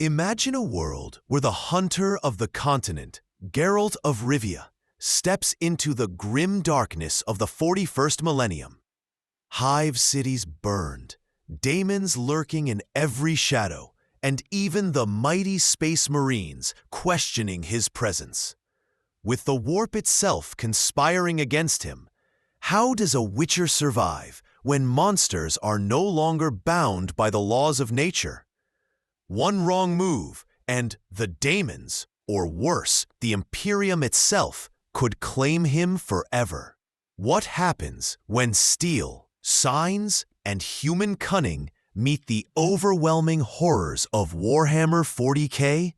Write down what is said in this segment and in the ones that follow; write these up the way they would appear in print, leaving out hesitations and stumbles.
Imagine a world where the hunter of the continent, Geralt of Rivia, steps into the grim darkness of the 41st millennium. Hive cities burned, Daemons lurking in every shadow, and even the mighty space marines questioning his presence. With the warp itself conspiring against him, how does a witcher survive when monsters are no longer bound by the laws of nature? One wrong move, and the Daemons, or worse, the Imperium itself, could claim him forever. What happens when steel, signs, and human cunning meet the overwhelming horrors of Warhammer 40K?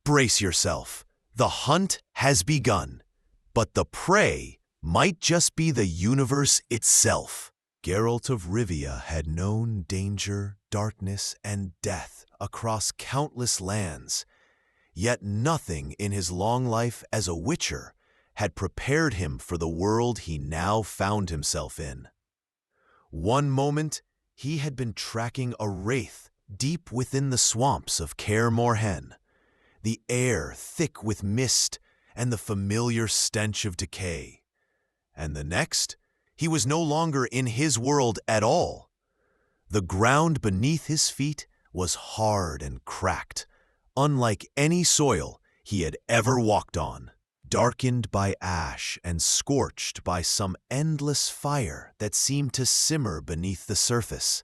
Brace yourself. The hunt has begun, but the prey might just be the universe itself. Geralt of Rivia had known danger, darkness, and death across countless lands, yet nothing in his long life as a witcher had prepared him for the world he now found himself in. One moment, he had been tracking a wraith deep within the swamps of Kaer Morhen, the air thick with mist and the familiar stench of decay. And the next, he was no longer in his world at all. The ground beneath his feet was hard and cracked, unlike any soil he had ever walked on, darkened by ash and scorched by some endless fire that seemed to simmer beneath the surface.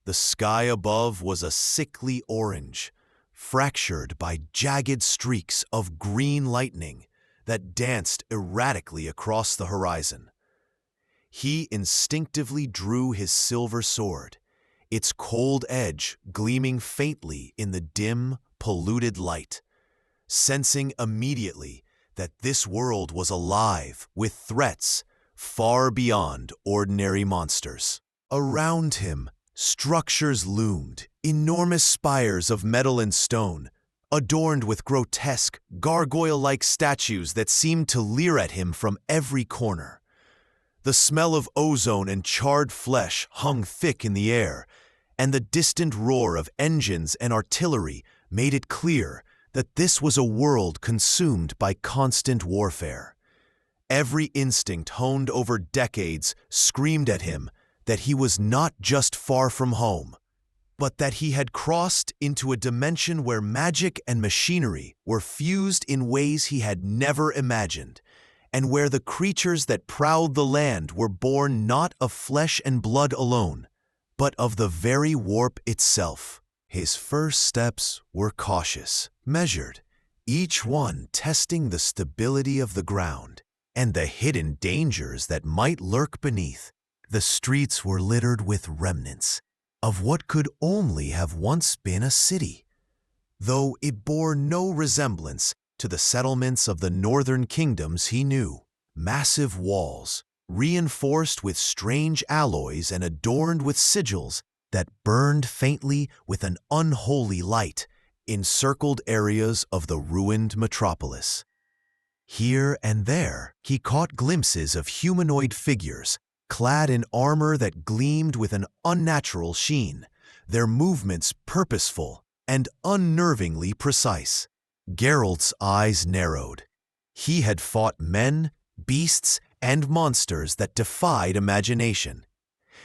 The sky above was a sickly orange, fractured by jagged streaks of green lightning that danced erratically across the horizon. He instinctively drew his silver sword, its cold edge gleaming faintly in the dim, polluted light, sensing immediately that this world was alive with threats far beyond ordinary monsters. Around him, structures loomed, enormous spires of metal and stone, adorned with grotesque, gargoyle-like statues that seemed to leer at him from every corner. The smell of ozone and charred flesh hung thick in the air, and the distant roar of engines and artillery made it clear that this was a world consumed by constant warfare. Every instinct honed over decades screamed at him that he was not just far from home, but that he had crossed into a dimension where magic and machinery were fused in ways he had never imagined, and where the creatures that prowled the land were born not of flesh and blood alone, but of the very warp itself. His first steps were cautious, measured, each one testing the stability of the ground and the hidden dangers that might lurk beneath. The streets were littered with remnants of what could only have once been a city, though it bore no resemblance to the settlements of the northern kingdoms he knew. Massive walls, reinforced with strange alloys and adorned with sigils that burned faintly with an unholy light, encircled areas of the ruined metropolis. Here and there, he caught glimpses of humanoid figures, clad in armor that gleamed with an unnatural sheen, their movements purposeful and unnervingly precise. Geralt's eyes narrowed. He had fought men, beasts, and monsters that defied imagination.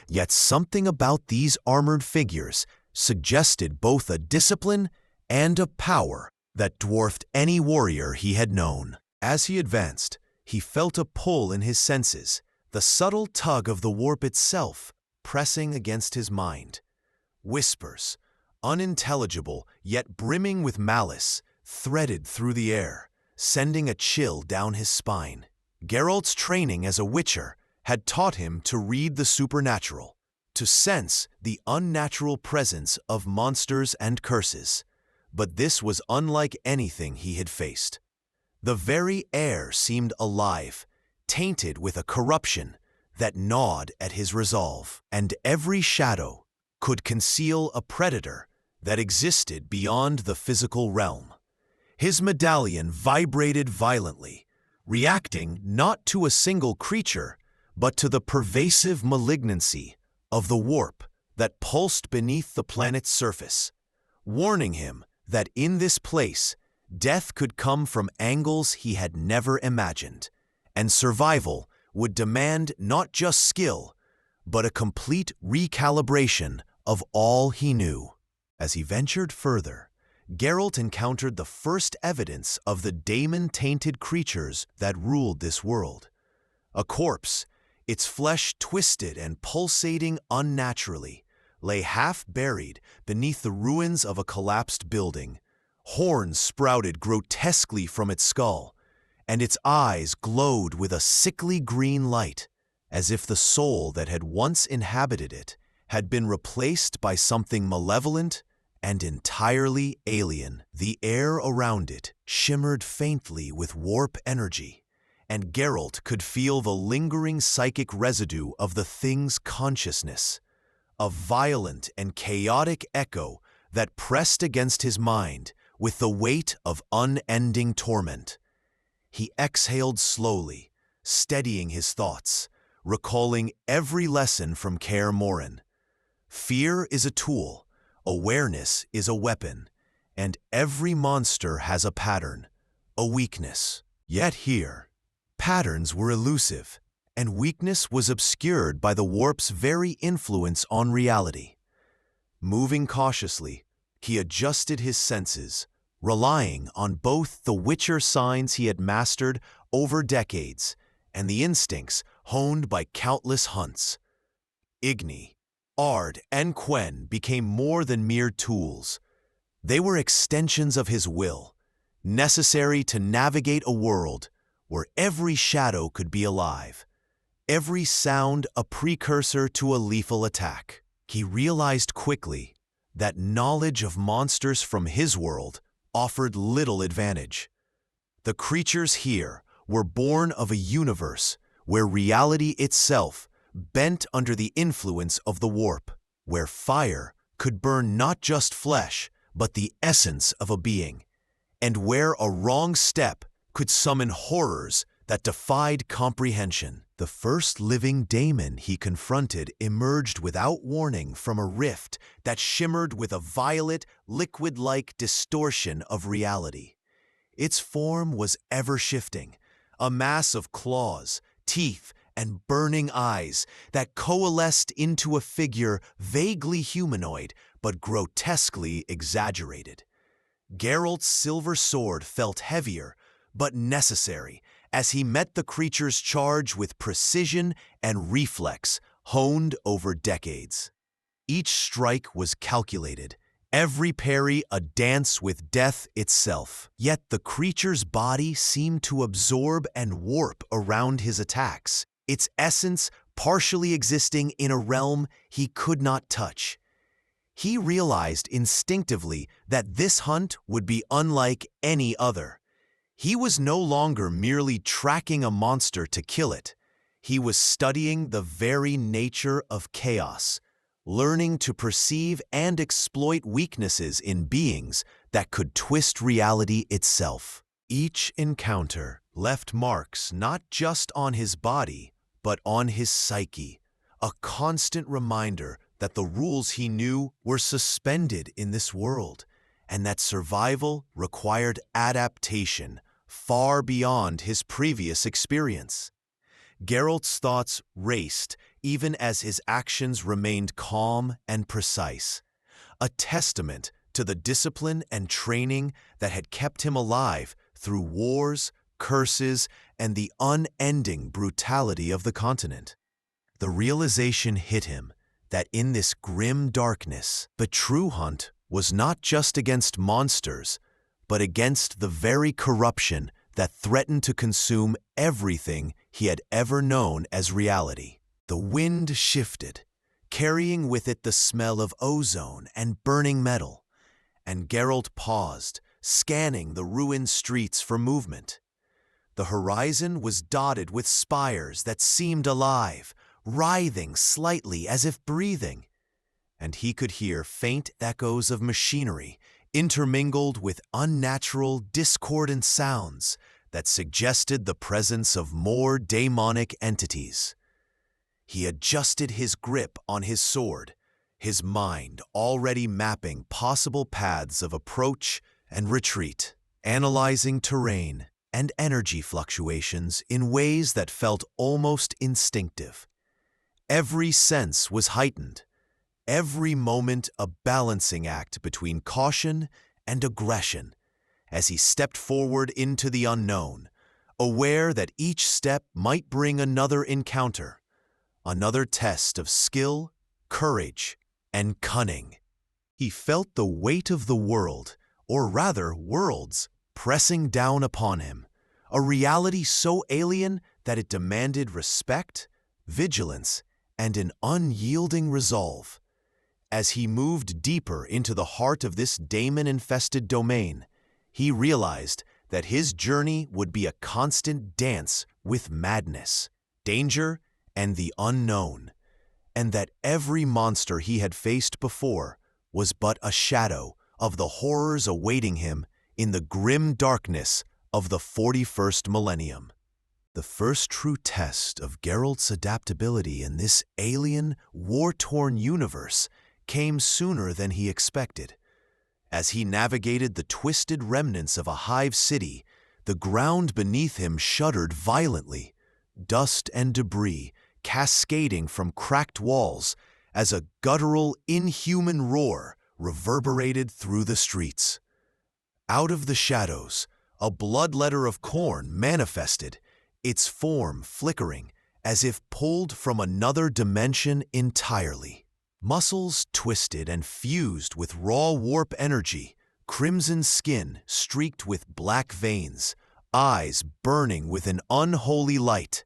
Yet something about these armored figures suggested both a discipline and a power that dwarfed any warrior he had known. As he advanced, he felt a pull in his senses, the subtle tug of the warp itself pressing against his mind. Whispers, unintelligible yet brimming with malice, threaded through the air, sending a chill down his spine. Geralt's training as a witcher had taught him to read the supernatural, to sense the unnatural presence of monsters and curses. But this was unlike anything he had faced. The very air seemed alive, tainted with a corruption that gnawed at his resolve, and every shadow could conceal a predator that existed beyond the physical realm. His medallion vibrated violently, reacting not to a single creature, but to the pervasive malignancy of the warp that pulsed beneath the planet's surface. warning him that in this place, death could come from angles he had never imagined, and survival would demand not just skill, but a complete recalibration of all he knew. As he ventured further, Geralt encountered the first evidence of the Daemon-tainted creatures that ruled this world. A corpse, its flesh twisted and pulsating unnaturally, lay half-buried beneath the ruins of a collapsed building. Horns sprouted grotesquely from its skull, and its eyes glowed with a sickly green light, as if the soul that had once inhabited it had been replaced by something malevolent and entirely alien. The air around it shimmered faintly with warp energy, and Geralt could feel the lingering psychic residue of the thing's consciousness, a violent and chaotic echo that pressed against his mind with the weight of unending torment. He exhaled slowly, steadying his thoughts, recalling every lesson from Kaer Morhen. Fear is a tool, awareness is a weapon, and every monster has a pattern, a weakness. Yet here, patterns were elusive, and weakness was obscured by the warp's very influence on reality. Moving cautiously, he adjusted his senses, relying on both the Witcher signs he had mastered over decades and the instincts honed by countless hunts. Igni, Ard, and Quen became more than mere tools. They were extensions of his will, necessary to navigate a world where every shadow could be alive, every sound a precursor to a lethal attack. He realized quickly that knowledge of monsters from his world offered little advantage. The creatures here were born of a universe where reality itself bent under the influence of the warp, where fire could burn not just flesh, but the essence of a being, and where a wrong step could summon horrors that defied comprehension. The first living daemon he confronted emerged without warning from a rift that shimmered with a violet, liquid-like distortion of reality. Its form was ever-shifting, a mass of claws, teeth, and burning eyes that coalesced into a figure vaguely humanoid but grotesquely exaggerated. Geralt's silver sword felt heavier but necessary as he met the creature's charge with precision and reflex honed over decades. Each strike was calculated, every parry a dance with death itself. Yet the creature's body seemed to absorb and warp around his attacks, its essence partially existing in a realm he could not touch. He realized instinctively that this hunt would be unlike any other. He was no longer merely tracking a monster to kill it. He was studying the very nature of chaos, learning to perceive and exploit weaknesses in beings that could twist reality itself. Each encounter left marks not just on his body, but on his psyche, a constant reminder that the rules he knew were suspended in this world, and that survival required adaptation far beyond his previous experience. Geralt's thoughts raced even as his actions remained calm and precise, a testament to the discipline and training that had kept him alive through wars, curses, and the unending brutality of the continent. The realization hit him that in this grim darkness, the true hunt was not just against monsters, but against the very corruption that threatened to consume everything he had ever known as reality. The wind shifted, carrying with it the smell of ozone and burning metal, and Geralt paused, scanning the ruined streets for movement. The horizon was dotted with spires that seemed alive, writhing slightly as if breathing, and he could hear faint echoes of machinery intermingled with unnatural, discordant sounds that suggested the presence of more daemonic entities. He adjusted his grip on his sword, his mind already mapping possible paths of approach and retreat, analyzing terrain and energy fluctuations in ways that felt almost instinctive. Every sense was heightened, every moment a balancing act between caution and aggression, as he stepped forward into the unknown, aware that each step might bring another encounter, another test of skill, courage, and cunning. He felt the weight of the world, or rather worlds, pressing down upon him, a reality so alien that it demanded respect, vigilance, and an unyielding resolve. As he moved deeper into the heart of this daemon-infested domain, he realized that his journey would be a constant dance with madness, danger, and the unknown, and that every monster he had faced before was but a shadow of the horrors awaiting him in the grim darkness of the 41st Millennium. The first true test of Geralt's adaptability in this alien, war-torn universe came sooner than he expected. As he navigated the twisted remnants of a Hive city, the ground beneath him shuddered violently, dust and debris cascading from cracked walls as a guttural, inhuman roar reverberated through the streets. Out of the shadows, a bloodletter of corn manifested, its form flickering as if pulled from another dimension entirely. Muscles twisted and fused with raw warp energy, crimson skin streaked with black veins, eyes burning with an unholy light.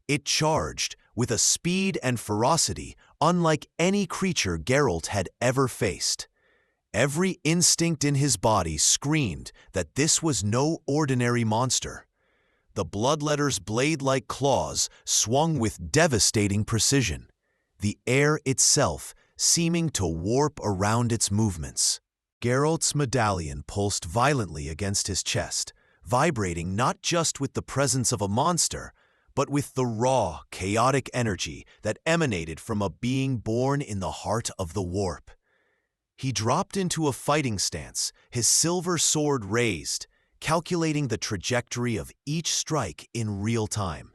It charged with a speed and ferocity unlike any creature Geralt had ever faced. Every instinct in his body screamed that this was no ordinary monster. The bloodletter's blade-like claws swung with devastating precision, the air itself seeming to warp around its movements. Geralt's medallion pulsed violently against his chest, vibrating not just with the presence of a monster, but with the raw, chaotic energy that emanated from a being born in the heart of the warp. He dropped into a fighting stance, his silver sword raised, calculating the trajectory of each strike in real time.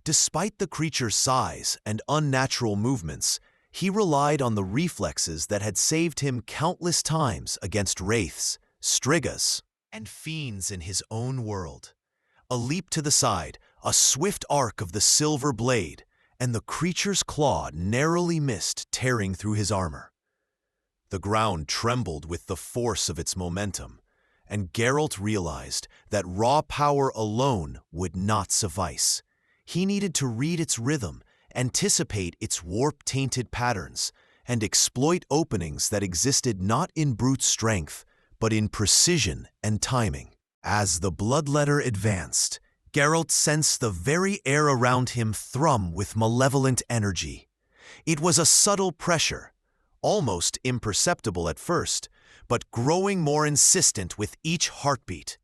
Despite the creature's size and unnatural movements, he relied on the reflexes that had saved him countless times against wraiths, strigas, and fiends in his own world. A leap to the side, a swift arc of the silver blade, and the creature's claw narrowly missed, tearing through his armor. The ground trembled with the force of its momentum, and Geralt realized that raw power alone would not suffice. He needed to read its rhythm, anticipate its warp-tainted patterns, and exploit openings that existed not in brute strength, but in precision and timing. As the bloodletter advanced, Geralt sensed the very air around him thrum with malevolent energy. It was a subtle pressure, almost imperceptible at first, but growing more insistent with each heartbeat.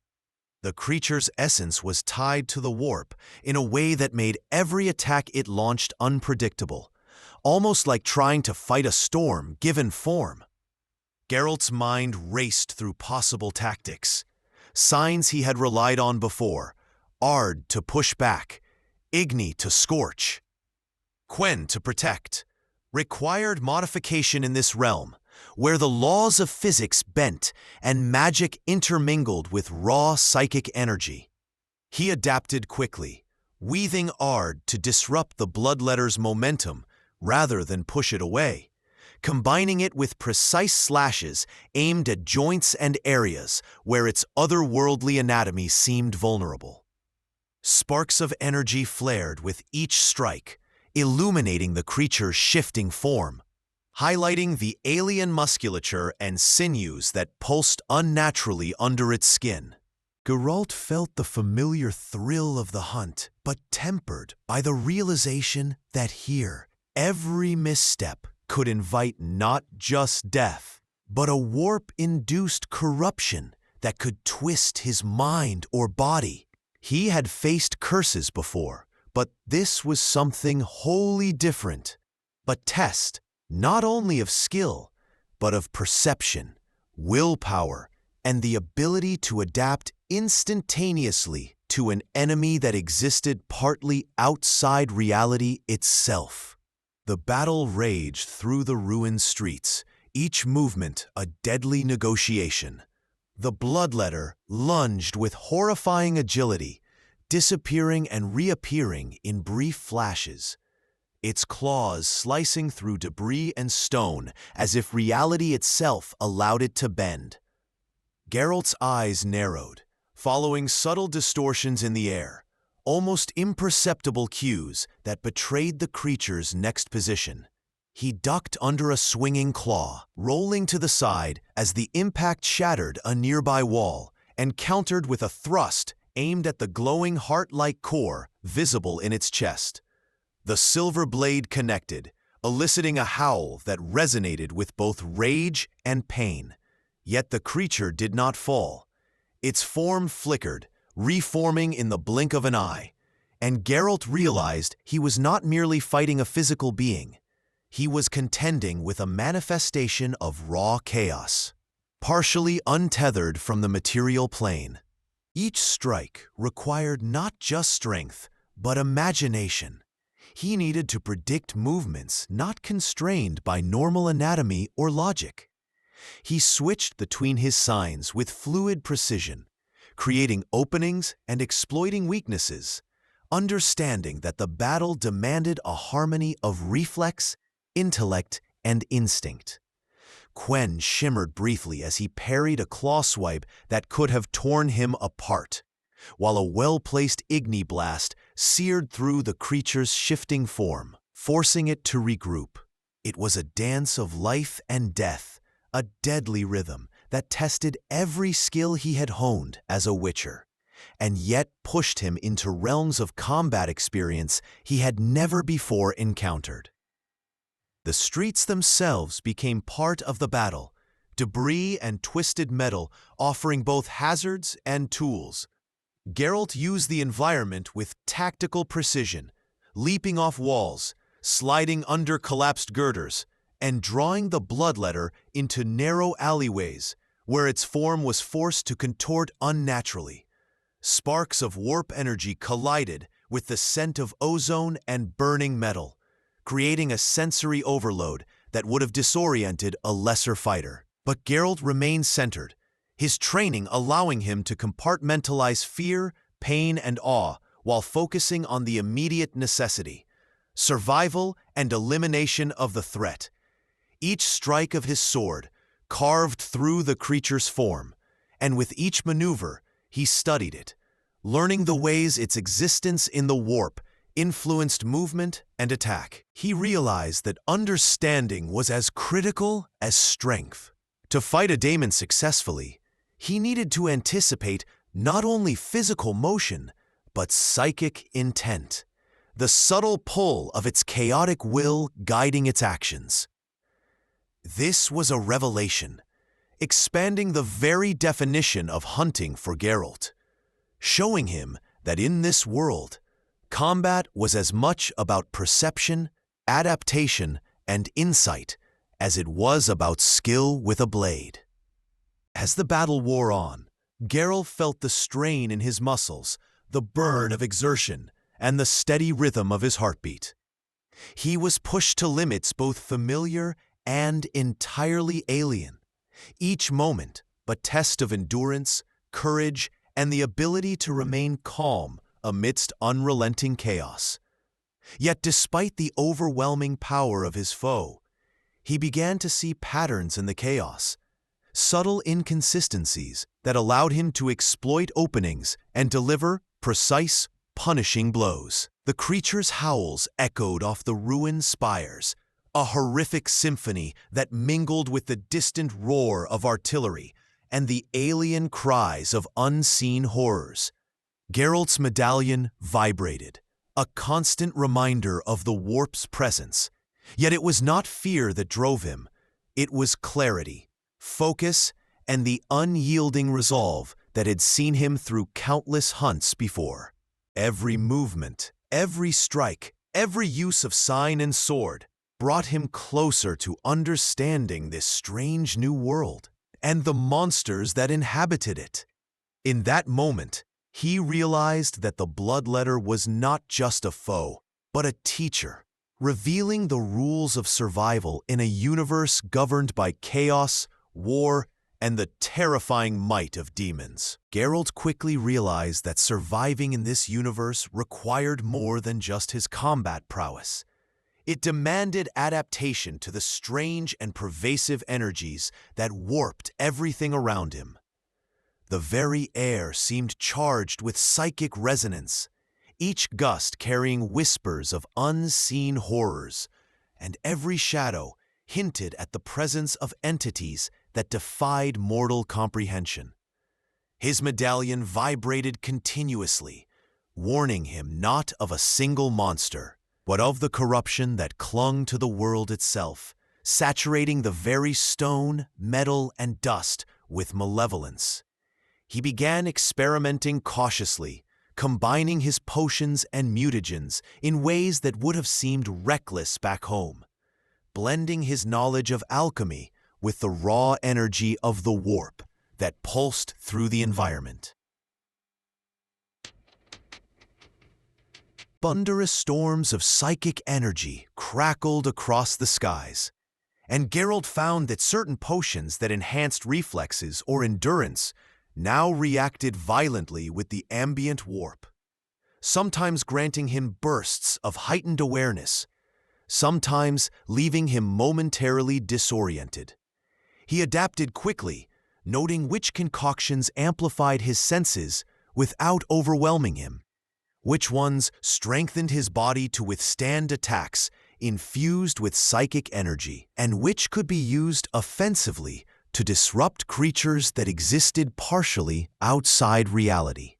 The creature's essence was tied to the warp in a way that made every attack it launched unpredictable, almost like trying to fight a storm given form. Geralt's mind raced through possible tactics, signs he had relied on before: Ard to push back, Igni to scorch, Quen to protect. Required modification in this realm, where the laws of physics bent and magic intermingled with raw psychic energy. He adapted quickly, weaving Ard to disrupt the bloodletter's momentum rather than push it away, combining it with precise slashes aimed at joints and areas where its otherworldly anatomy seemed vulnerable. Sparks of energy flared with each strike, illuminating the creature's shifting form, highlighting the alien musculature and sinews that pulsed unnaturally under its skin. Geralt felt the familiar thrill of the hunt, but tempered by the realization that here, every misstep could invite not just death, but a warp-induced corruption that could twist his mind or body. He had faced curses before, but this was something wholly different. A test, not only of skill, but of perception, willpower, and the ability to adapt instantaneously to an enemy that existed partly outside reality itself. The battle raged through the ruined streets, each movement a deadly negotiation. The bloodletter lunged with horrifying agility, disappearing and reappearing in brief flashes, its claws slicing through debris and stone as if reality itself allowed it to bend. Geralt's eyes narrowed, following subtle distortions in the air, almost imperceptible cues that betrayed the creature's next position. He ducked under a swinging claw, rolling to the side as the impact shattered a nearby wall, and countered with a thrust aimed at the glowing heart-like core visible in its chest. The silver blade connected, eliciting a howl that resonated with both rage and pain. Yet the creature did not fall. Its form flickered, reforming in the blink of an eye, and Geralt realized he was not merely fighting a physical being. He was contending with a manifestation of raw chaos, partially untethered from the material plane. Each strike required not just strength, but imagination. He needed to predict movements not constrained by normal anatomy or logic. He switched between his signs with fluid precision, creating openings and exploiting weaknesses, understanding that the battle demanded a harmony of reflex, intellect, and instinct. Quen shimmered briefly as he parried a claw swipe that could have torn him apart, while a well-placed Igni blast seared through the creature's shifting form, forcing it to regroup. It was a dance of life and death, a deadly rhythm that tested every skill he had honed as a witcher, and yet pushed him into realms of combat experience he had never before encountered. The streets themselves became part of the battle, debris and twisted metal offering both hazards and tools. Geralt used the environment with tactical precision, leaping off walls, sliding under collapsed girders, and drawing the bloodletter into narrow alleyways where its form was forced to contort unnaturally. Sparks of warp energy collided with the scent of ozone and burning metal, creating a sensory overload that would have disoriented a lesser fighter. But Geralt remained centered, his training allowing him to compartmentalize fear, pain, and awe while focusing on the immediate necessity, survival and elimination of the threat. Each strike of his sword carved through the creature's form, and with each maneuver, he studied it, learning the ways its existence in the warp influenced movement and attack. He realized that understanding was as critical as strength. To fight a Daemon successfully, he needed to anticipate not only physical motion, but psychic intent, the subtle pull of its chaotic will guiding its actions. This was a revelation, expanding the very definition of hunting for Geralt, showing him that in this world, combat was as much about perception, adaptation, and insight as it was about skill with a blade. As the battle wore on, Geralt felt the strain in his muscles, the burn of exertion, and the steady rhythm of his heartbeat. He was pushed to limits both familiar and entirely alien, each moment a test of endurance, courage, and the ability to remain calm amidst unrelenting chaos. Yet despite the overwhelming power of his foe, he began to see patterns in the chaos, subtle inconsistencies that allowed him to exploit openings and deliver precise, punishing blows. The creature's howls echoed off the ruined spires, a horrific symphony that mingled with the distant roar of artillery and the alien cries of unseen horrors. Geralt's medallion vibrated, a constant reminder of the warp's presence. Yet it was not fear that drove him. It was clarity, focus, and the unyielding resolve that had seen him through countless hunts before. Every movement, every strike, every use of sign and sword brought him closer to understanding this strange new world and the monsters that inhabited it. In that moment, he realized that the bloodletter was not just a foe, but a teacher, revealing the rules of survival in a universe governed by chaos, war, and the terrifying might of demons. Geralt quickly realized that surviving in this universe required more than just his combat prowess. It demanded adaptation to the strange and pervasive energies that warped everything around him. The very air seemed charged with psychic resonance, each gust carrying whispers of unseen horrors, and every shadow hinted at the presence of entities that defied mortal comprehension. His medallion vibrated continuously, warning him not of a single monster, but of the corruption that clung to the world itself, saturating the very stone, metal, and dust with malevolence. He began experimenting cautiously, combining his potions and mutagens in ways that would have seemed reckless back home, blending his knowledge of alchemy with the raw energy of the warp that pulsed through the environment. Thunderous storms of psychic energy crackled across the skies, and Geralt found that certain potions that enhanced reflexes or endurance now reacted violently with the ambient warp, sometimes granting him bursts of heightened awareness, sometimes leaving him momentarily disoriented. He adapted quickly, noting which concoctions amplified his senses without overwhelming him, which ones strengthened his body to withstand attacks infused with psychic energy, and which could be used offensively to disrupt creatures that existed partially outside reality.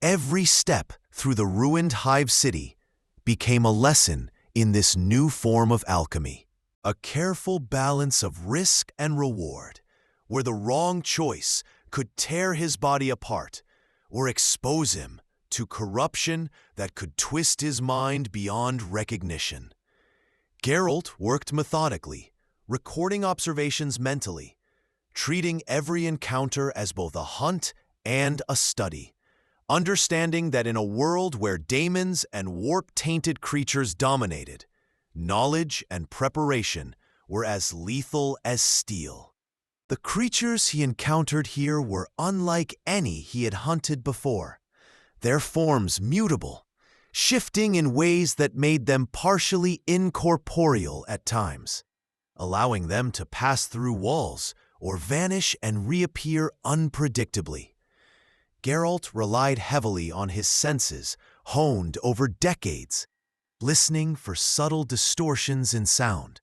Every step through the ruined Hive city became a lesson in this new form of alchemy, a careful balance of risk and reward, where the wrong choice could tear his body apart or expose him to corruption that could twist his mind beyond recognition. Geralt worked methodically, recording observations mentally, treating every encounter as both a hunt and a study, understanding that in a world where Daemons and warp-tainted creatures dominated, knowledge and preparation were as lethal as steel. The creatures he encountered here were unlike any he had hunted before, their forms mutable, shifting in ways that made them partially incorporeal at times, allowing them to pass through walls or vanish and reappear unpredictably. Geralt relied heavily on his senses, honed over decades, listening for subtle distortions in sound,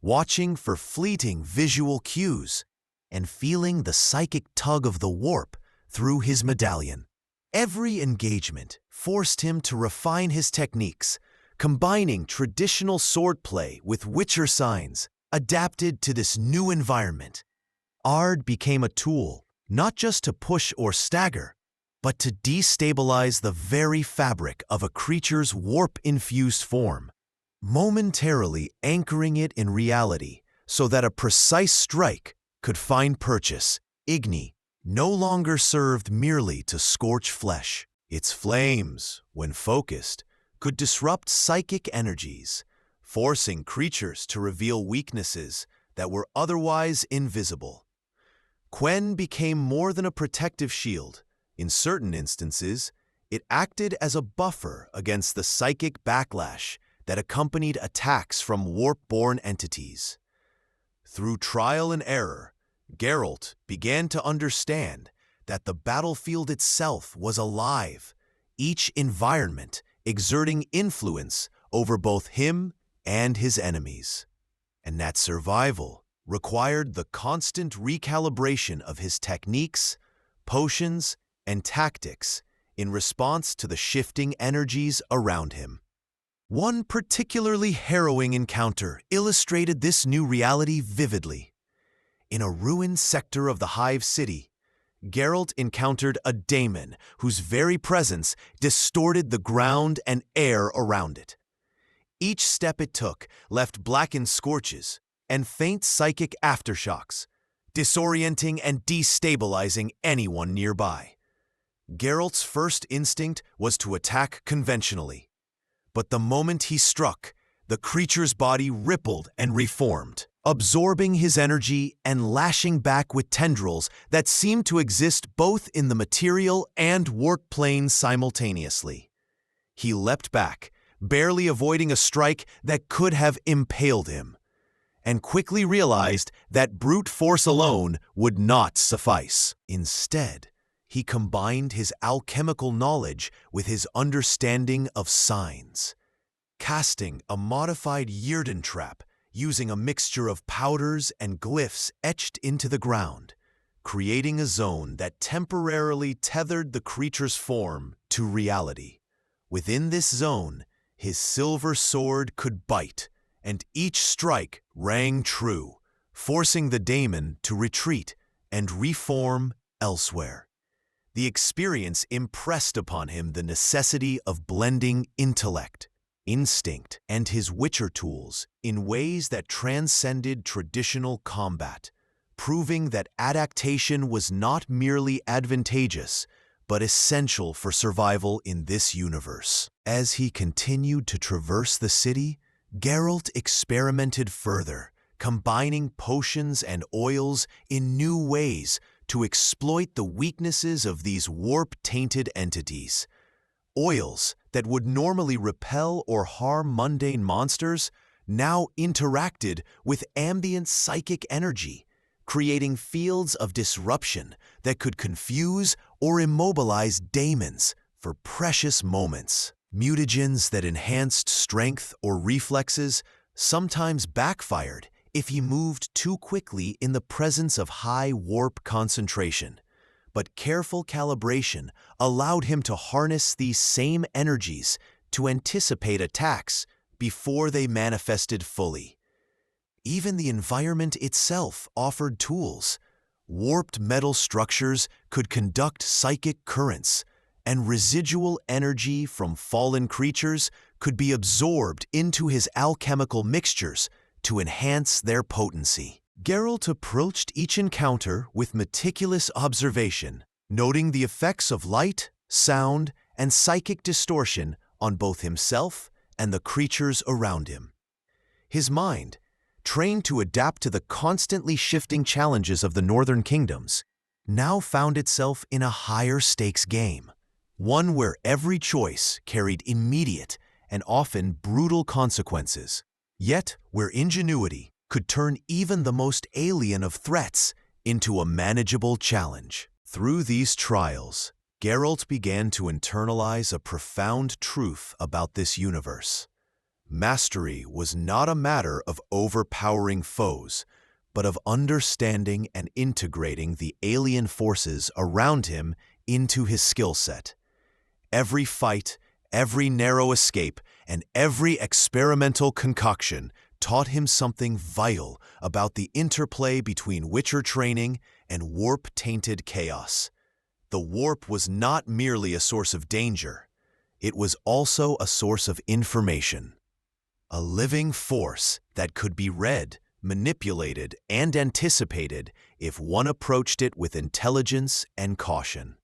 watching for fleeting visual cues, and feeling the psychic tug of the warp through his medallion. Every engagement forced him to refine his techniques, combining traditional swordplay with Witcher signs adapted to this new environment. Ard became a tool, not just to push or stagger, but to destabilize the very fabric of a creature's warp-infused form, momentarily anchoring it in reality so that a precise strike could find purchase. Igni no longer served merely to scorch flesh. Its flames, when focused, could disrupt psychic energies, forcing creatures to reveal weaknesses that were otherwise invisible. Quen became more than a protective shield. In certain instances, it acted as a buffer against the psychic backlash that accompanied attacks from warp-born entities. Through trial and error, Geralt began to understand that the battlefield itself was alive, each environment exerting influence over both him and his enemies, and that survival required the constant recalibration of his techniques, potions, and tactics in response to the shifting energies around him. One particularly harrowing encounter illustrated this new reality vividly. In a ruined sector of the Hive city, Geralt encountered a Daemon whose very presence distorted the ground and air around it. Each step it took left blackened scorches and faint psychic aftershocks, disorienting and destabilizing anyone nearby. Geralt's first instinct was to attack conventionally, but the moment he struck, the creature's body rippled and reformed, absorbing his energy and lashing back with tendrils that seemed to exist both in the material and warp plane simultaneously. He leapt back, barely avoiding a strike that could have impaled him, and quickly realized that brute force alone would not suffice. Instead, he combined his alchemical knowledge with his understanding of signs, casting a modified Yrden trap using a mixture of powders and glyphs etched into the ground, creating a zone that temporarily tethered the creature's form to reality. Within this zone, his silver sword could bite, and each strike rang true, forcing the Daemon to retreat and reform elsewhere. The experience impressed upon him the necessity of blending intellect, instinct, and his Witcher tools in ways that transcended traditional combat, proving that adaptation was not merely advantageous, but essential for survival in this universe. As he continued to traverse the city, Geralt experimented further, combining potions and oils in new ways to exploit the weaknesses of these warp-tainted entities. Oils that would normally repel or harm mundane monsters now interacted with ambient psychic energy, creating fields of disruption that could confuse or immobilize Daemons for precious moments. Mutagens that enhanced strength or reflexes sometimes backfired if he moved too quickly in the presence of high warp concentration, but careful calibration allowed him to harness these same energies to anticipate attacks before they manifested fully. Even the environment itself offered tools. Warped metal structures could conduct psychic currents, and residual energy from fallen creatures could be absorbed into his alchemical mixtures to enhance their potency. Geralt approached each encounter with meticulous observation, noting the effects of light, sound, and psychic distortion on both himself and the creatures around him. His mind, trained to adapt to the constantly shifting challenges of the Northern Kingdoms, now found itself in a higher stakes game, one where every choice carried immediate and often brutal consequences, yet where ingenuity could turn even the most alien of threats into a manageable challenge. Through these trials, Geralt began to internalize a profound truth about this universe. Mastery was not a matter of overpowering foes, but of understanding and integrating the alien forces around him into his skill set. Every fight, every narrow escape, and every experimental concoction taught him something vital about the interplay between Witcher training and warp-tainted chaos. The warp was not merely a source of danger, it was also a source of information. A living force that could be read, manipulated, and anticipated if one approached it with intelligence and caution.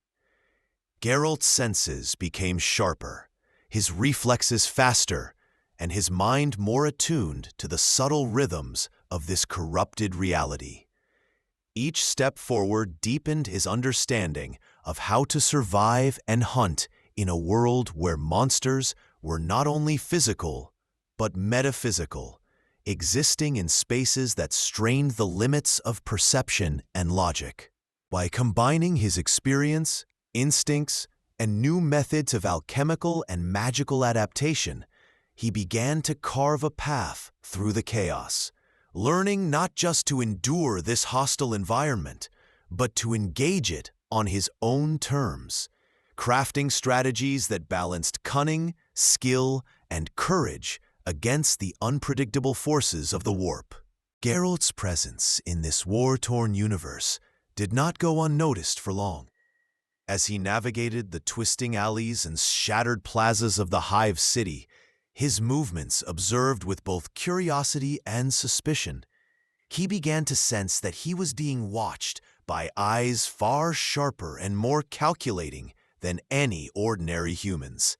Geralt's senses became sharper, his reflexes faster, and his mind more attuned to the subtle rhythms of this corrupted reality. Each step forward deepened his understanding of how to survive and hunt in a world where monsters were not only physical, but metaphysical, existing in spaces that strained the limits of perception and logic. By combining his experience, instincts, and new methods of alchemical and magical adaptation, he began to carve a path through the chaos, learning not just to endure this hostile environment, but to engage it on his own terms, crafting strategies that balanced cunning, skill, and courage against the unpredictable forces of the warp. Geralt's presence in this war-torn universe did not go unnoticed for long. As he navigated the twisting alleys and shattered plazas of the Hive city, his movements observed with both curiosity and suspicion. He began to sense that he was being watched by eyes far sharper and more calculating than any ordinary humans.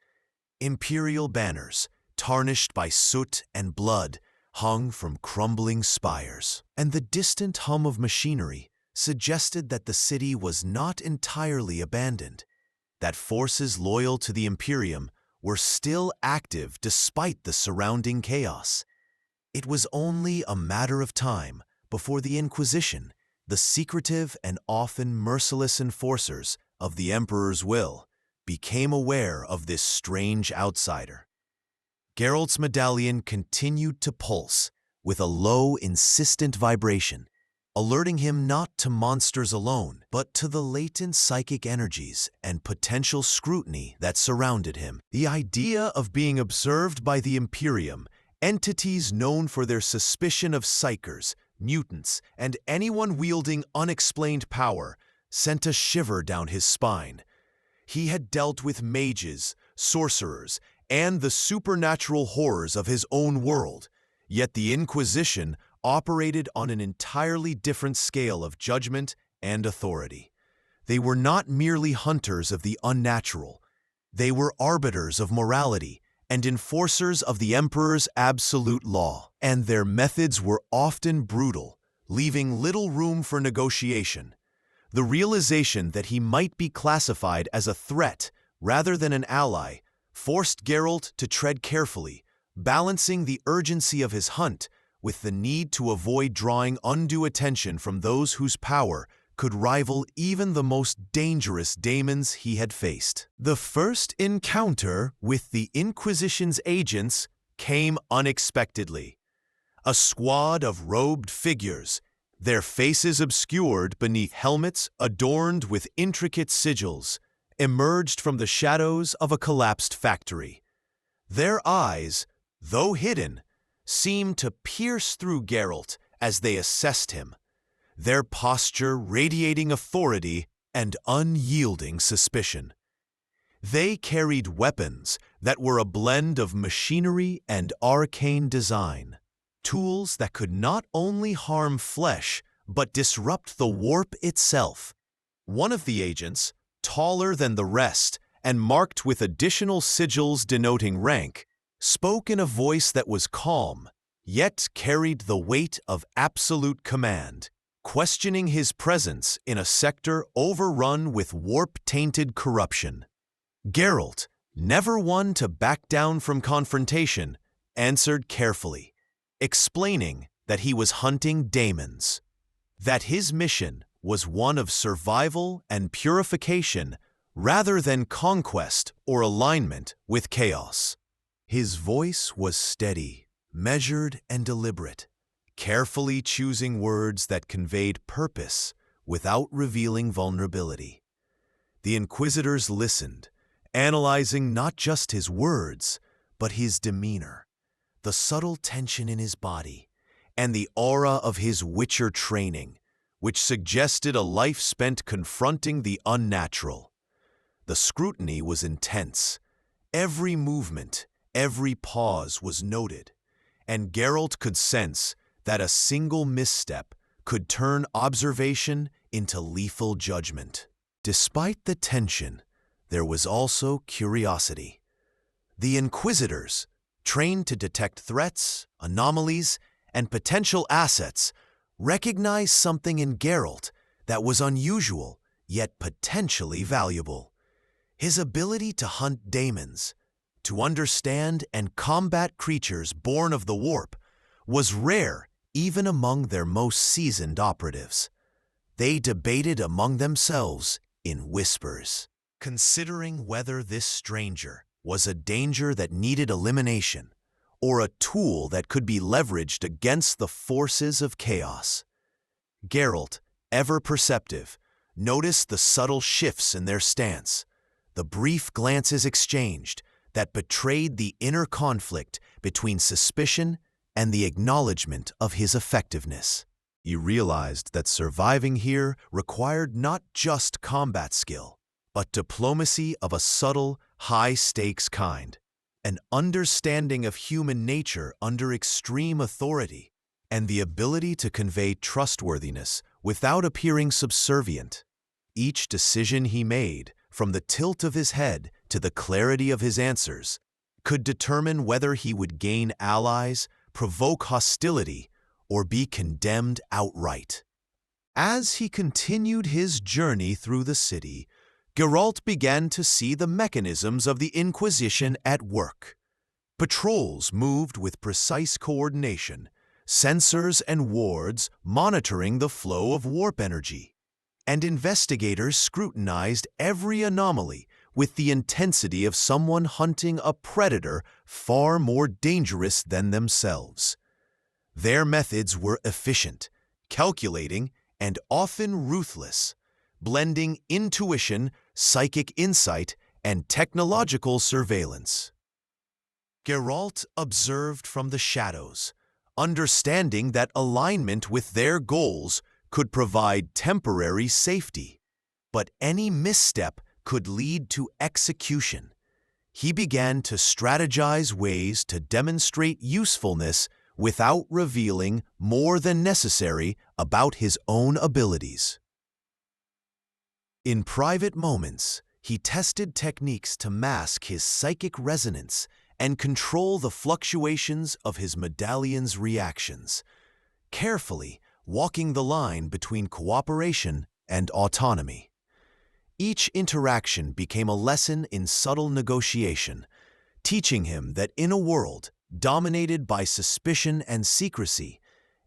Imperial banners, tarnished by soot and blood, hung from crumbling spires, and the distant hum of machinery suggested that the city was not entirely abandoned, that forces loyal to the Imperium were still active despite the surrounding chaos. It was only a matter of time before the Inquisition, the secretive and often merciless enforcers of the Emperor's will, became aware of this strange outsider. Geralt's medallion continued to pulse with a low, insistent vibration, alerting him not to monsters alone, but to the latent psychic energies and potential scrutiny that surrounded him. The idea of being observed by the Imperium, entities known for their suspicion of psychers, mutants, and anyone wielding unexplained power, sent a shiver down his spine. He had dealt with mages, sorcerers, and the supernatural horrors of his own world, yet the Inquisition operated on an entirely different scale of judgment and authority. They were not merely hunters of the unnatural. They were arbiters of morality and enforcers of the Emperor's absolute law, and their methods were often brutal, leaving little room for negotiation. The realization that he might be classified as a threat rather than an ally forced Geralt to tread carefully, balancing the urgency of his hunt with the need to avoid drawing undue attention from those whose power could rival even the most dangerous daemons he had faced. The first encounter with the Inquisition's agents came unexpectedly. A squad of robed figures, their faces obscured beneath helmets adorned with intricate sigils, emerged from the shadows of a collapsed factory. Their eyes, though hidden, seemed to pierce through Geralt as they assessed him, their posture radiating authority and unyielding suspicion. They carried weapons that were a blend of machinery and arcane design, tools that could not only harm flesh but disrupt the warp itself. One of the agents, taller than the rest and marked with additional sigils denoting rank, spoke in a voice that was calm, yet carried the weight of absolute command, questioning his presence in a sector overrun with warp-tainted corruption. Geralt, never one to back down from confrontation, answered carefully, explaining that he was hunting Daemons, that his mission was one of survival and purification rather than conquest or alignment with chaos. His voice was steady, measured, and deliberate, carefully choosing words that conveyed purpose without revealing vulnerability. The Inquisitors listened, analyzing not just his words, but his demeanor, the subtle tension in his body, and the aura of his Witcher training, which suggested a life spent confronting the unnatural. The scrutiny was intense. Every movement, every pause was noted, and Geralt could sense that a single misstep could turn observation into lethal judgment. Despite the tension, there was also curiosity. The Inquisitors, trained to detect threats, anomalies, and potential assets, recognized something in Geralt that was unusual yet potentially valuable. His ability to hunt Daemons, to understand and combat creatures born of the warp, was rare even among their most seasoned operatives. They debated among themselves in whispers, considering whether this stranger was a danger that needed elimination or a tool that could be leveraged against the forces of chaos. Geralt, ever perceptive, noticed the subtle shifts in their stance, the brief glances exchanged that betrayed the inner conflict between suspicion and the acknowledgement of his effectiveness. He realized that surviving here required not just combat skill, but diplomacy of a subtle, high-stakes kind. an understanding of human nature under extreme authority, and the ability to convey trustworthiness without appearing subservient. Each decision he made, from the tilt of his head to the clarity of his answers, could determine whether he would gain allies, provoke hostility, or be condemned outright. As he continued his journey through the city, Geralt began to see the mechanisms of the Inquisition at work. Patrols moved with precise coordination, sensors and wards monitoring the flow of warp energy, and investigators scrutinized every anomaly with the intensity of someone hunting a predator far more dangerous than themselves. Their methods were efficient, calculating, and often ruthless, blending intuition, psychic insight, and technological surveillance. Geralt observed from the shadows, understanding that alignment with their goals could provide temporary safety, but any misstep could lead to execution. He began to strategize ways to demonstrate usefulness without revealing more than necessary about his own abilities. In private moments, he tested techniques to mask his psychic resonance and control the fluctuations of his medallion's reactions, carefully walking the line between cooperation and autonomy. Each interaction became a lesson in subtle negotiation, teaching him that in a world dominated by suspicion and secrecy,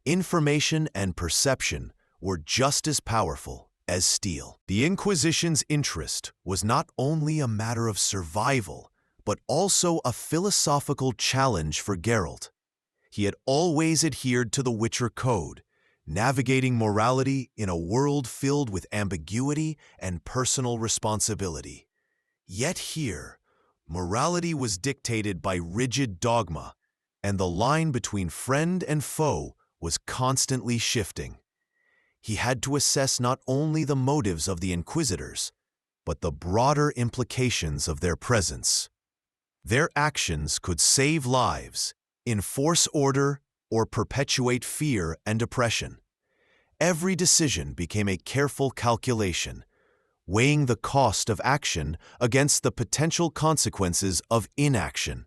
information and perception were just as powerful as steel. The Inquisition's interest was not only a matter of survival, but also a philosophical challenge for Geralt. He had always adhered to the Witcher Code, navigating morality in a world filled with ambiguity and personal responsibility. Yet here, morality was dictated by rigid dogma, and the line between friend and foe was constantly shifting. He had to assess not only the motives of the Inquisitors, but the broader implications of their presence. Their actions could save lives, enforce order, or perpetuate fear and oppression. Every decision became a careful calculation, weighing the cost of action against the potential consequences of inaction.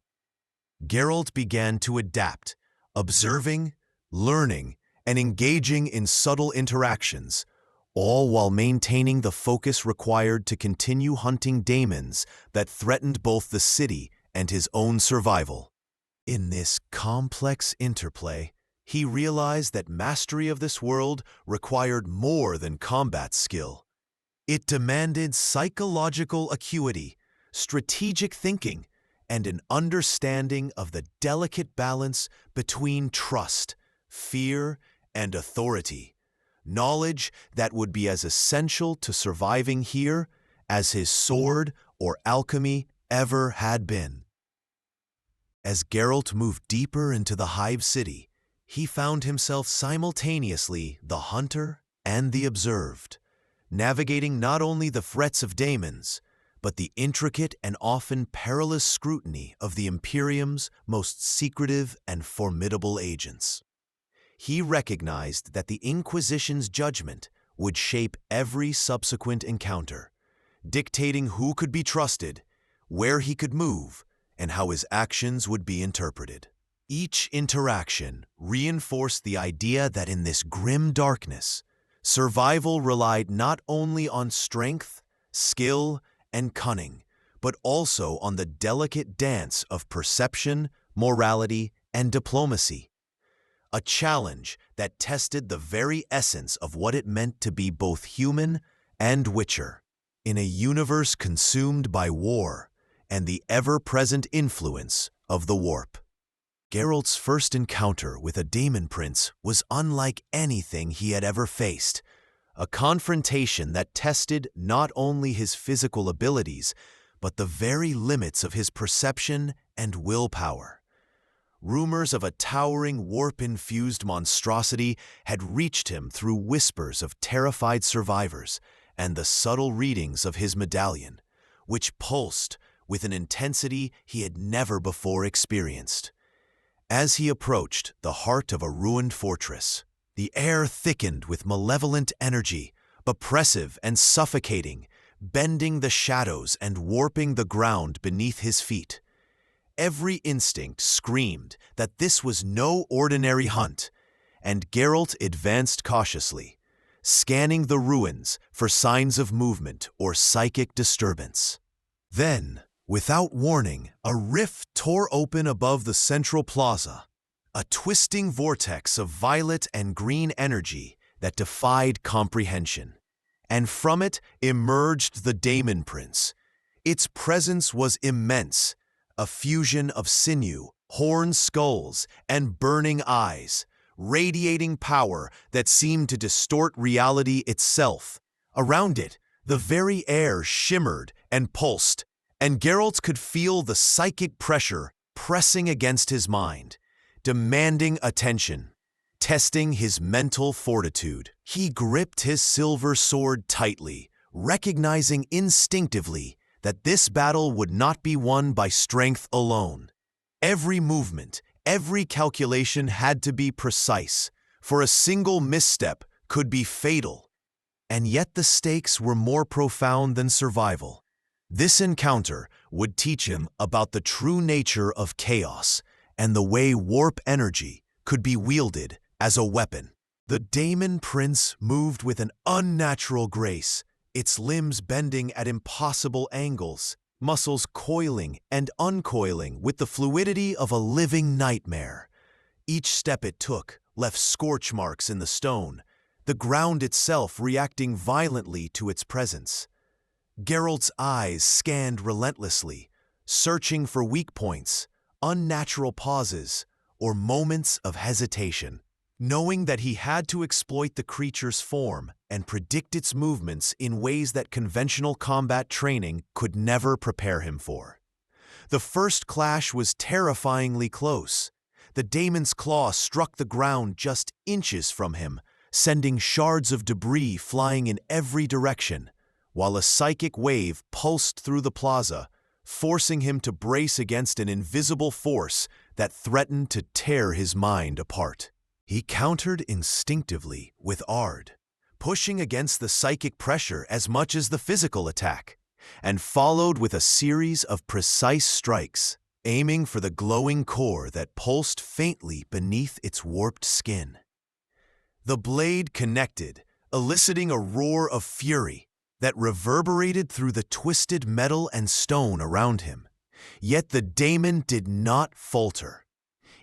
Geralt began to adapt, observing, learning, and engaging in subtle interactions, all while maintaining the focus required to continue hunting daemons that threatened both the city and his own survival. In this complex interplay, he realized that mastery of this world required more than combat skill. It demanded psychological acuity, strategic thinking, and an understanding of the delicate balance between trust, fear, and authority, knowledge that would be as essential to surviving here as his sword or alchemy ever had been. As Geralt moved deeper into the Hive city, he found himself simultaneously the hunter and the observed, navigating not only the threats of Daemons, but the intricate and often perilous scrutiny of the Imperium's most secretive and formidable agents. He recognized that the Inquisition's judgment would shape every subsequent encounter, dictating who could be trusted, where he could move, and how his actions would be interpreted. Each interaction reinforced the idea that in this grim darkness, survival relied not only on strength, skill, and cunning, but also on the delicate dance of perception, morality, and diplomacy. A challenge that tested the very essence of what it meant to be both human and Witcher, in a universe consumed by war and the ever-present influence of the warp. Geralt's first encounter with a Daemon prince was unlike anything he had ever faced, a confrontation that tested not only his physical abilities, but the very limits of his perception and willpower. Rumors of a towering warp-infused monstrosity had reached him through whispers of terrified survivors and the subtle readings of his medallion, which pulsed with an intensity he had never before experienced. As he approached the heart of a ruined fortress, the air thickened with malevolent energy, oppressive and suffocating, bending the shadows and warping the ground beneath his feet. Every instinct screamed that this was no ordinary hunt, and Geralt advanced cautiously, scanning the ruins for signs of movement or psychic disturbance. Then, without warning, a rift tore open above the central plaza, a twisting vortex of violet and green energy that defied comprehension. And from it emerged the Daemon Prince. Its presence was immense, a fusion of sinew, horned skulls, and burning eyes, radiating power that seemed to distort reality itself. Around it, the very air shimmered and pulsed, and Geralt could feel the psychic pressure pressing against his mind, demanding attention, testing his mental fortitude. He gripped his silver sword tightly, recognizing instinctively that this battle would not be won by strength alone. Every movement, every calculation had to be precise, for a single misstep could be fatal. And yet the stakes were more profound than survival. This encounter would teach him about the true nature of chaos and the way warp energy could be wielded as a weapon. The Daemon Prince moved with an unnatural grace, its limbs bending at impossible angles, muscles coiling and uncoiling with the fluidity of a living nightmare. Each step it took left scorch marks in the stone, the ground itself reacting violently to its presence. Geralt's eyes scanned relentlessly, searching for weak points, unnatural pauses, or moments of hesitation. Knowing that he had to exploit the creature's form and predict its movements in ways that conventional combat training could never prepare him for. The first clash was terrifyingly close. The Daemon's claw struck the ground just inches from him, sending shards of debris flying in every direction, while a psychic wave pulsed through the plaza, forcing him to brace against an invisible force that threatened to tear his mind apart. He countered instinctively with ard, pushing against the psychic pressure as much as the physical attack, and followed with a series of precise strikes, aiming for the glowing core that pulsed faintly beneath its warped skin. The blade connected, eliciting a roar of fury that reverberated through the twisted metal and stone around him. Yet the Daemon did not falter.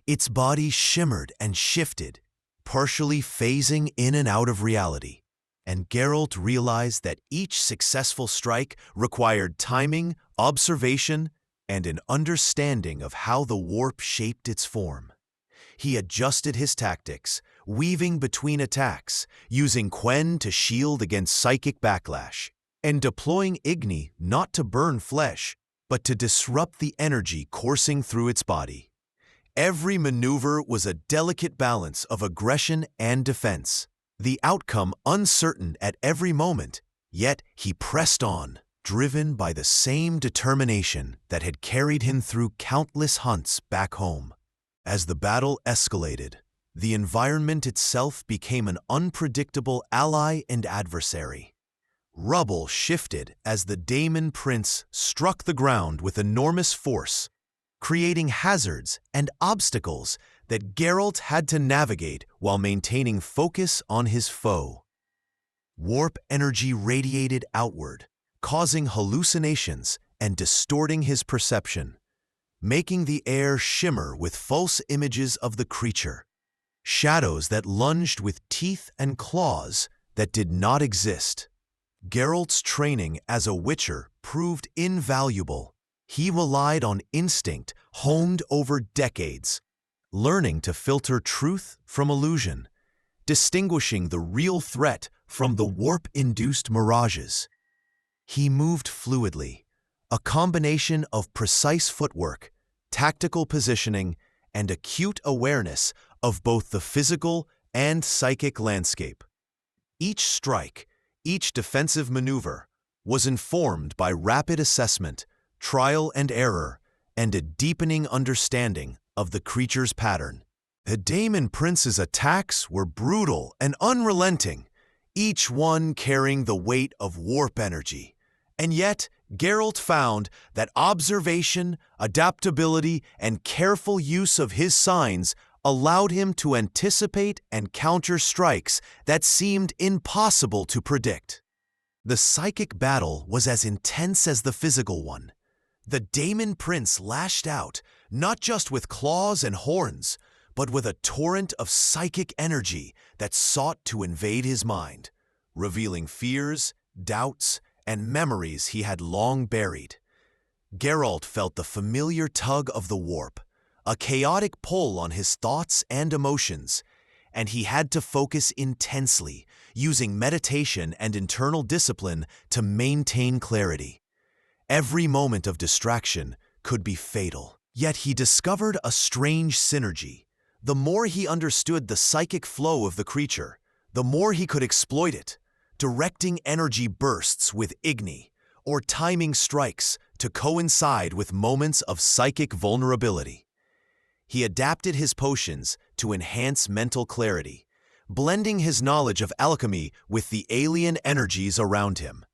Its body shimmered and shifted, partially phasing in and out of reality, and Geralt realized that each successful strike required timing, observation, and an understanding of how the warp shaped its form. He adjusted his tactics, weaving between attacks, using Quen to shield against psychic backlash, and deploying Igni not to burn flesh, but to disrupt the energy coursing through its body. Every maneuver was a delicate balance of aggression and defense, the outcome uncertain at every moment, yet he pressed on, driven by the same determination that had carried him through countless hunts back home. As the battle escalated, the environment itself became an unpredictable ally and adversary. Rubble shifted as the Daemon Prince struck the ground with enormous force, creating hazards and obstacles that Geralt had to navigate while maintaining focus on his foe. Warp energy radiated outward, causing hallucinations and distorting his perception, making the air shimmer with false images of the creature, shadows that lunged with teeth and claws that did not exist. Geralt's training as a witcher proved invaluable. He relied on instinct honed over decades, learning to filter truth from illusion, distinguishing the real threat from the warp-induced mirages. He moved fluidly, a combination of precise footwork, tactical positioning, and acute awareness of both the physical and psychic landscape. Each strike, each defensive maneuver, was informed by rapid assessment, trial and error, and a deepening understanding of the creature's pattern. The Daemon Prince's attacks were brutal and unrelenting, each one carrying the weight of warp energy. And yet, Geralt found that observation, adaptability, and careful use of his signs allowed him to anticipate and counter strikes that seemed impossible to predict. The psychic battle was as intense as the physical one. The Daemon Prince lashed out, not just with claws and horns, but with a torrent of psychic energy that sought to invade his mind, revealing fears, doubts, and memories he had long buried. Geralt felt the familiar tug of the warp, a chaotic pull on his thoughts and emotions, and he had to focus intensely, using meditation and internal discipline to maintain clarity. Every moment of distraction could be fatal. Yet he discovered a strange synergy. The more he understood the psychic flow of the creature, the more he could exploit it, directing energy bursts with igni, or timing strikes to coincide with moments of psychic vulnerability. He adapted his potions to enhance mental clarity, blending his knowledge of alchemy with the alien energies around him,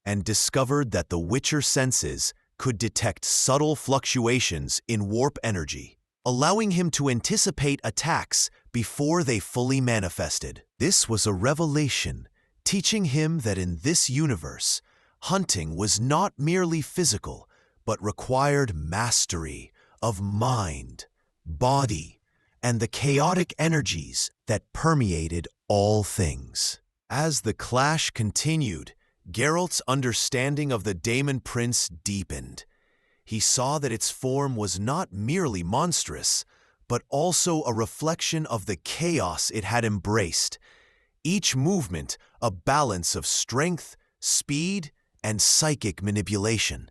and discovered that the Witcher senses could detect subtle fluctuations in warp energy, allowing him to anticipate attacks before they fully manifested. This was a revelation, teaching him that in this universe, hunting was not merely physical, but required mastery of mind, body, and the chaotic energies that permeated all things. As the clash continued, Geralt's understanding of the Daemon Prince deepened. He saw that its form was not merely monstrous, but also a reflection of the chaos it had embraced. Each movement a balance of strength, speed, and psychic manipulation.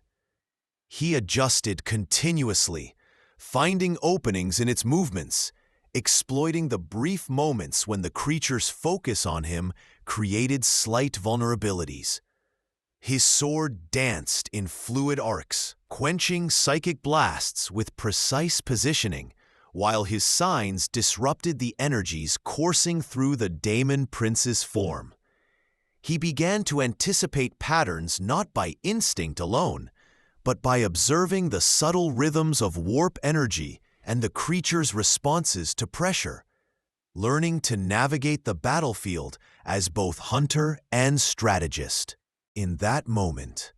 He adjusted continuously, finding openings in its movements, exploiting the brief moments when the creature's focus on him created slight vulnerabilities. His sword danced in fluid arcs, quenching psychic blasts with precise positioning, while his signs disrupted the energies coursing through the Daemon Prince's form. He began to anticipate patterns not by instinct alone, but by observing the subtle rhythms of warp energy and the creature's responses to pressure, learning to navigate the battlefield as both hunter and strategist. In that moment,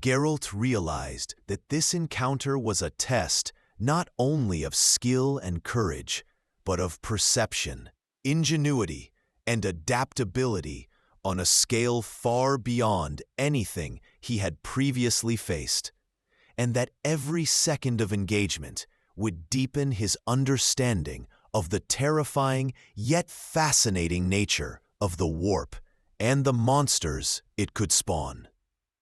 Geralt realized that this encounter was a test not only of skill and courage, but of perception, ingenuity, and adaptability on a scale far beyond anything he had previously faced, and that every second of engagement would deepen his understanding of the terrifying yet fascinating nature of the warp and the monsters it could spawn.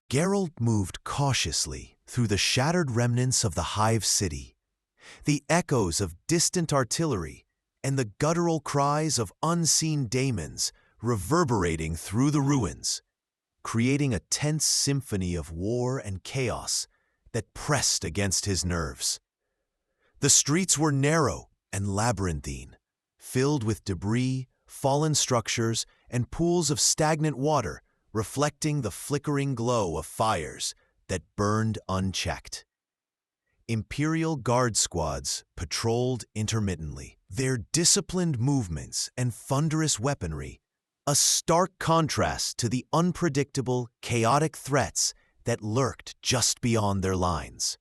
Geralt moved cautiously through the shattered remnants of the Hive city, the echoes of distant artillery and the guttural cries of unseen daemons reverberating through the ruins, creating a tense symphony of war and chaos that pressed against his nerves. The streets were narrow and labyrinthine, filled with debris, fallen structures, and pools of stagnant water reflecting the flickering glow of fires that burned unchecked. Imperial Guard squads patrolled intermittently, their disciplined movements and thunderous weaponry a stark contrast to the unpredictable, chaotic threats that lurked just beyond their lines.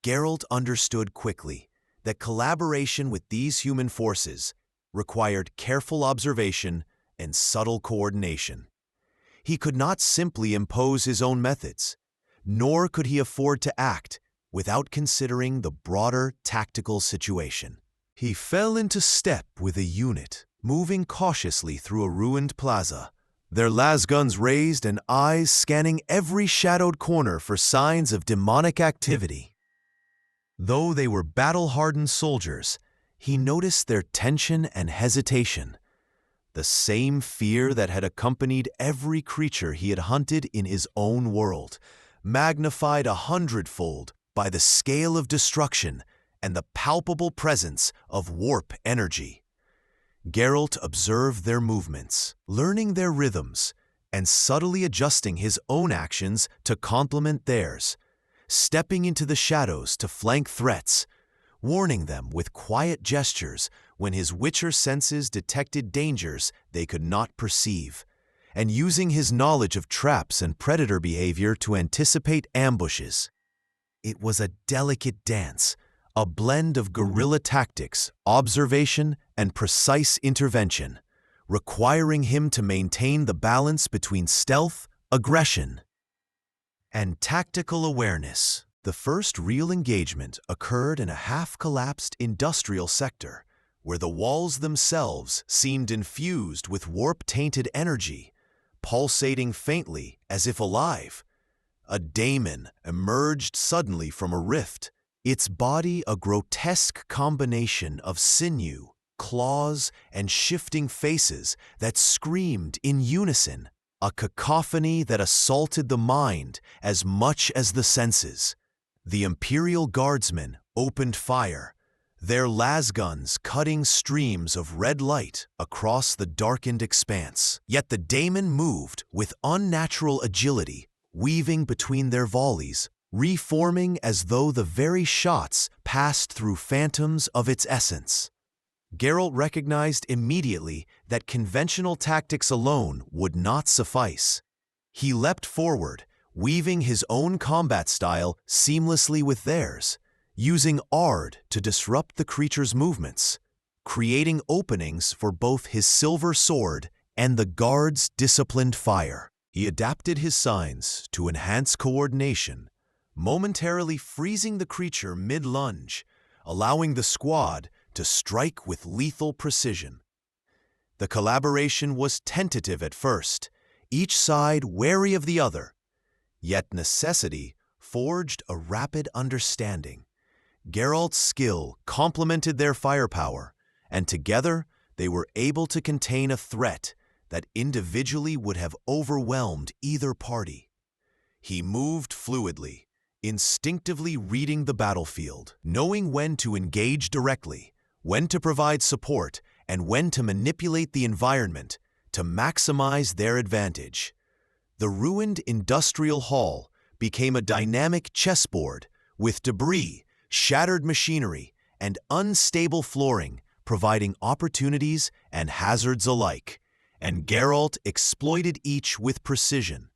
Geralt understood quickly that collaboration with these human forces required careful observation and subtle coordination. He could not simply impose his own methods, nor could he afford to act without considering the broader tactical situation. He fell into step with a unit, moving cautiously through a ruined plaza, their lasguns raised and eyes scanning every shadowed corner for signs of demonic activity. Though they were battle-hardened soldiers, he noticed their tension and hesitation, the same fear that had accompanied every creature he had hunted in his own world, magnified 100-fold by the scale of destruction and the palpable presence of warp energy. Geralt observed their movements, learning their rhythms, and subtly adjusting his own actions to complement theirs, stepping into the shadows to flank threats, warning them with quiet gestures when his Witcher senses detected dangers they could not perceive, and using his knowledge of traps and predator behavior to anticipate ambushes. It was a delicate dance, a blend of guerrilla tactics, observation, and precise intervention, requiring him to maintain the balance between stealth, aggression, and tactical awareness. The first real engagement occurred in a half-collapsed industrial sector, where the walls themselves seemed infused with warp-tainted energy, pulsating faintly as if alive. A daemon emerged suddenly from a rift, its body a grotesque combination of sinew, claws, and shifting faces that screamed in unison, a cacophony that assaulted the mind as much as the senses. The Imperial Guardsmen opened fire, their lasguns cutting streams of red light across the darkened expanse. Yet the daemon moved with unnatural agility, weaving between their volleys, reforming as though the very shots passed through phantoms of its essence. Geralt recognized immediately that conventional tactics alone would not suffice. He leapt forward, weaving his own combat style seamlessly with theirs, using Ard to disrupt the creature's movements, creating openings for both his silver sword and the guard's disciplined fire. He adapted his signs to enhance coordination, momentarily freezing the creature mid-lunge, allowing the squad to strike with lethal precision. The collaboration was tentative at first, each side wary of the other, yet necessity forged a rapid understanding. Geralt's skill complemented their firepower, and together they were able to contain a threat that individually would have overwhelmed either party. He moved fluidly, instinctively reading the battlefield, knowing when to engage directly, when to provide support, and when to manipulate the environment to maximize their advantage. The ruined industrial hall became a dynamic chessboard with debris, shattered machinery, and unstable flooring providing opportunities and hazards alike, and Geralt exploited each with precision,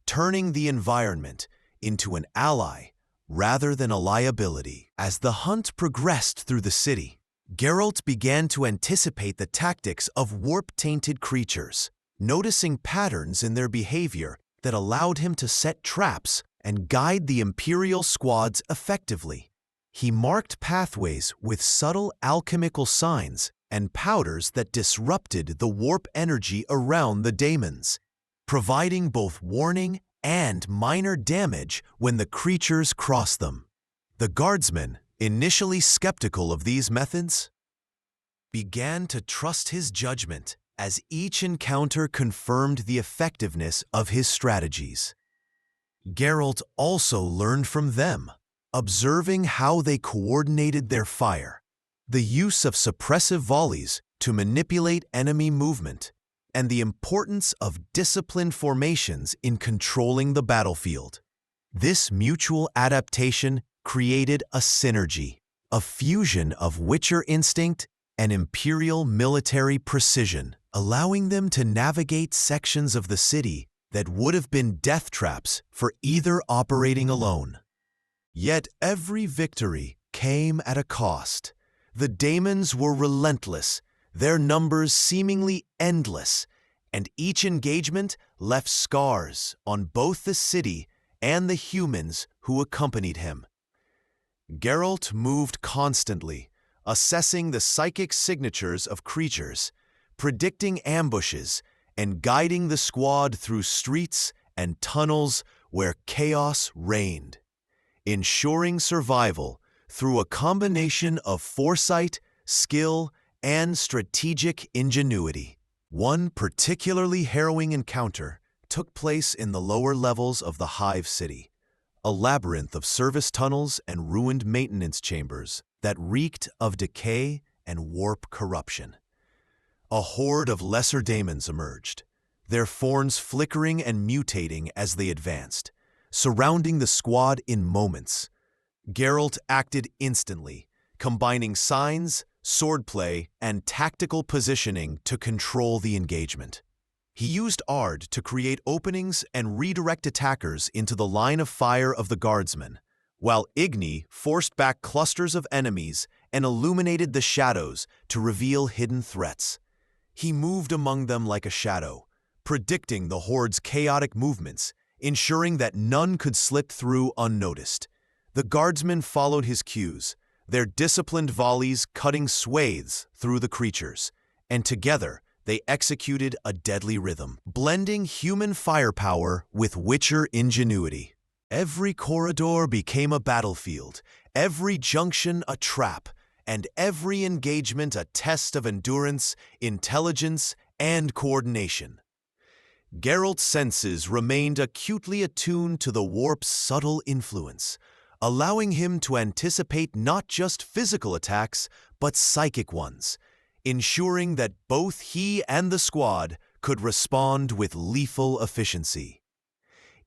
turning the environment into an ally rather than a liability. As the hunt progressed through the city, Geralt began to anticipate the tactics of warp-tainted creatures, noticing patterns in their behavior that allowed him to set traps and guide the Imperial squads effectively. He marked pathways with subtle alchemical signs and powders that disrupted the warp energy around the Daemons, providing both warning and minor damage when the creatures crossed them. The guardsmen, initially skeptical of these methods, began to trust his judgment as each encounter confirmed the effectiveness of his strategies. Geralt also learned from them, observing how they coordinated their fire, the use of suppressive volleys to manipulate enemy movement, and the importance of disciplined formations in controlling the battlefield. This mutual adaptation created a synergy, a fusion of Witcher instinct and Imperial military precision, allowing them to navigate sections of the city that would have been death traps for either operating alone. Yet every victory came at a cost. The Daemons were relentless, their numbers seemingly endless, and each engagement left scars on both the city and the humans who accompanied him. Geralt moved constantly, assessing the psychic signatures of creatures, predicting ambushes, and guiding the squad through streets and tunnels where chaos reigned, ensuring survival through a combination of foresight, skill, and strategic ingenuity. One particularly harrowing encounter took place in the lower levels of the Hive city, a labyrinth of service tunnels and ruined maintenance chambers that reeked of decay and warp corruption. A horde of lesser daemons emerged, their forms flickering and mutating as they advanced, surrounding the squad in moments. Geralt acted instantly, combining signs, swordplay, and tactical positioning to control the engagement. He used Ard to create openings and redirect attackers into the line of fire of the guardsmen, while Igni forced back clusters of enemies and illuminated the shadows to reveal hidden threats. He moved among them like a shadow, predicting the horde's chaotic movements, ensuring that none could slip through unnoticed. The guardsmen followed his cues, their disciplined volleys cutting swathes through the creatures, and together they executed a deadly rhythm, blending human firepower with Witcher ingenuity. Every corridor became a battlefield, every junction a trap, and every engagement a test of endurance, intelligence, and coordination. Geralt's senses remained acutely attuned to the warp's subtle influence, allowing him to anticipate not just physical attacks, but psychic ones, ensuring that both he and the squad could respond with lethal efficiency.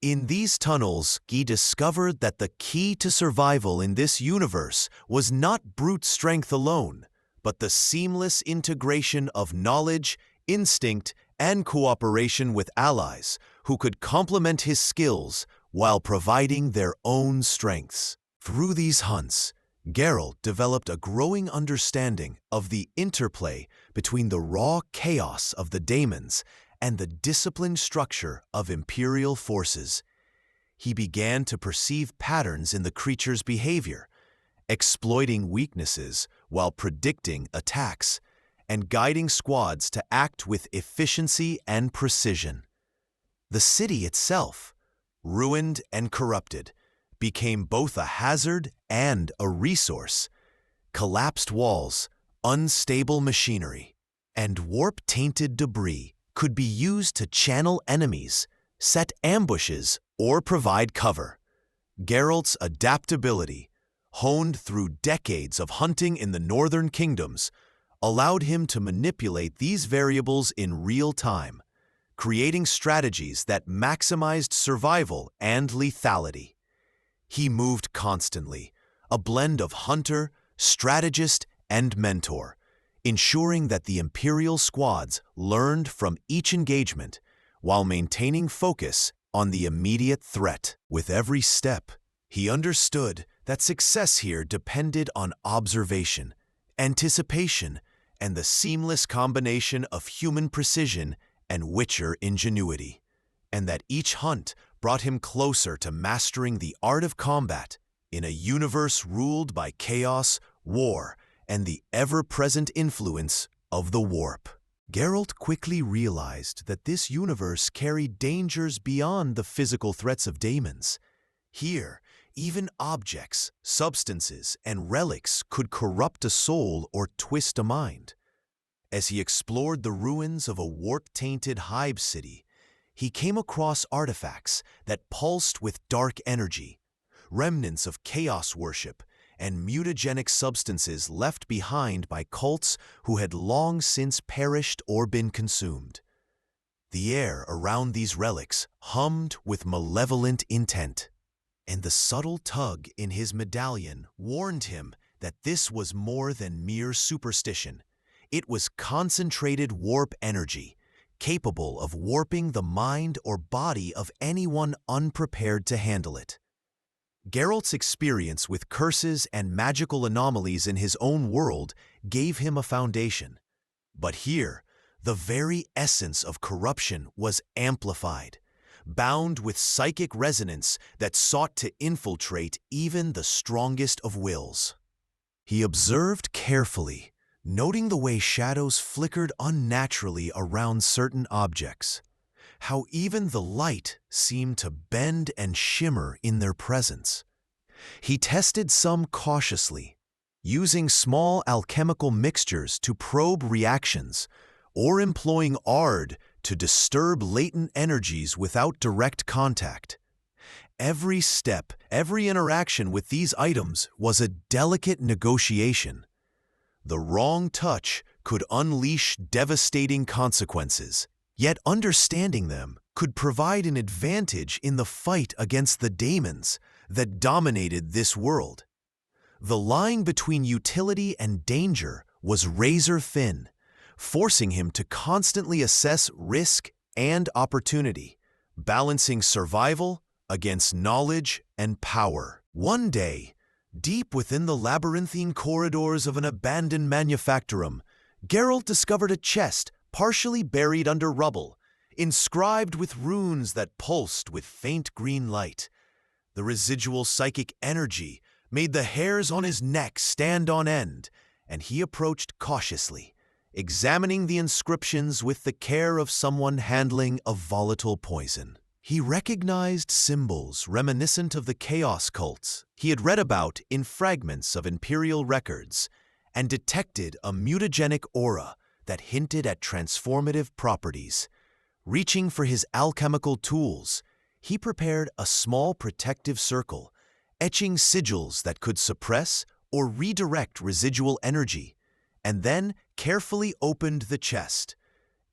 In these tunnels, he discovered that the key to survival in this universe was not brute strength alone, but the seamless integration of knowledge, instinct, and cooperation with allies who could complement his skills while providing their own strengths. Through these hunts, Geralt developed a growing understanding of the interplay between the raw chaos of the Daemons and the disciplined structure of Imperial forces. He began to perceive patterns in the creature's behavior, exploiting weaknesses while predicting attacks, and guiding squads to act with efficiency and precision. The city itself, ruined and corrupted, became both a hazard and a resource. Collapsed walls, unstable machinery, and warp-tainted debris could be used to channel enemies, set ambushes, or provide cover. Geralt's adaptability, honed through decades of hunting in the northern kingdoms, allowed him to manipulate these variables in real time, creating strategies that maximized survival and lethality. He moved constantly, a blend of hunter, strategist, and mentor, ensuring that the Imperial squads learned from each engagement while maintaining focus on the immediate threat. With every step, he understood that success here depended on observation, anticipation, and the seamless combination of human precision and Witcher ingenuity, and that each hunt brought him closer to mastering the art of combat in a universe ruled by chaos, war, and the ever-present influence of the warp. Geralt quickly realized that this universe carried dangers beyond the physical threats of Daemons. Here, even objects, substances, and relics could corrupt a soul or twist a mind. As he explored the ruins of a warp-tainted Hive city, he came across artifacts that pulsed with dark energy, remnants of chaos worship, and mutagenic substances left behind by cults who had long since perished or been consumed. The air around these relics hummed with malevolent intent, and the subtle tug in his medallion warned him that this was more than mere superstition. It was concentrated warp energy, capable of warping the mind or body of anyone unprepared to handle it. Geralt's experience with curses and magical anomalies in his own world gave him a foundation. But here, the very essence of corruption was amplified, bound with psychic resonance that sought to infiltrate even the strongest of wills. He observed carefully, noting the way shadows flickered unnaturally around certain objects, how even the light seemed to bend and shimmer in their presence. He tested some cautiously, using small alchemical mixtures to probe reactions, or employing Ard to disturb latent energies without direct contact. Every step, every interaction with these items was a delicate negotiation. The wrong touch could unleash devastating consequences, yet understanding them could provide an advantage in the fight against the Daemons that dominated this world. The line between utility and danger was razor-thin, forcing him to constantly assess risk and opportunity, balancing survival against knowledge and power. One day, deep within the labyrinthine corridors of an abandoned manufactorum, Geralt discovered a chest partially buried under rubble, inscribed with runes that pulsed with faint green light. The residual psychic energy made the hairs on his neck stand on end, and he approached cautiously, examining the inscriptions with the care of someone handling a volatile poison. He recognized symbols reminiscent of the chaos cults he had read about in fragments of Imperial records, and detected a mutagenic aura that hinted at transformative properties. Reaching for his alchemical tools, he prepared a small protective circle, etching sigils that could suppress or redirect residual energy, and then carefully opened the chest.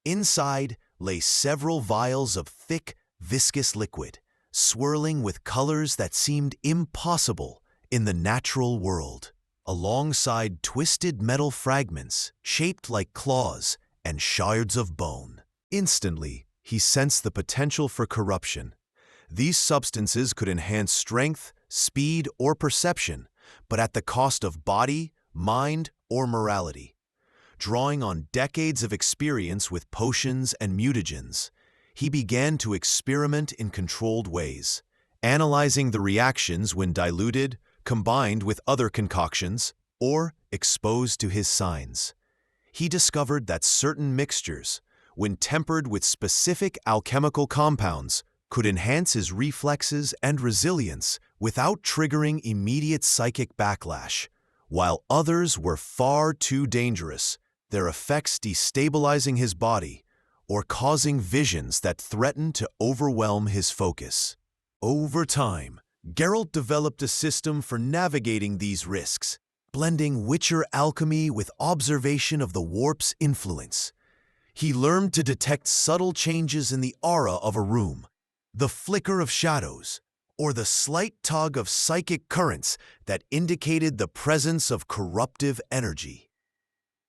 Inside lay several vials of thick, viscous liquid, swirling with colors that seemed impossible in the natural world, alongside twisted metal fragments shaped like claws and shards of bone. Instantly, he sensed the potential for corruption. These substances could enhance strength, speed, or perception, but at the cost of body, mind, or morality. Drawing on decades of experience with potions and mutagens, he began to experiment in controlled ways, analyzing the reactions when diluted, combined with other concoctions, or exposed to his signs. He discovered that certain mixtures, when tempered with specific alchemical compounds, could enhance his reflexes and resilience without triggering immediate psychic backlash, while others were far too dangerous, their effects destabilizing his body or causing visions that threatened to overwhelm his focus. Over time, Geralt developed a system for navigating these risks, blending Witcher alchemy with observation of the warp's influence. He learned to detect subtle changes in the aura of a room, the flicker of shadows, or the slight tug of psychic currents that indicated the presence of corruptive energy.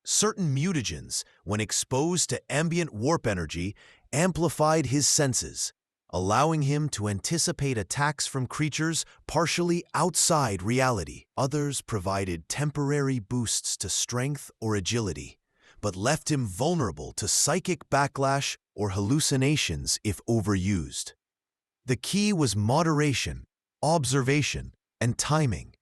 Certain mutagens, when exposed to ambient warp energy, amplified his senses, allowing him to anticipate attacks from creatures partially outside reality. Others provided temporary boosts to strength or agility, but left him vulnerable to psychic backlash or hallucinations if overused. The key was moderation, observation, and timing,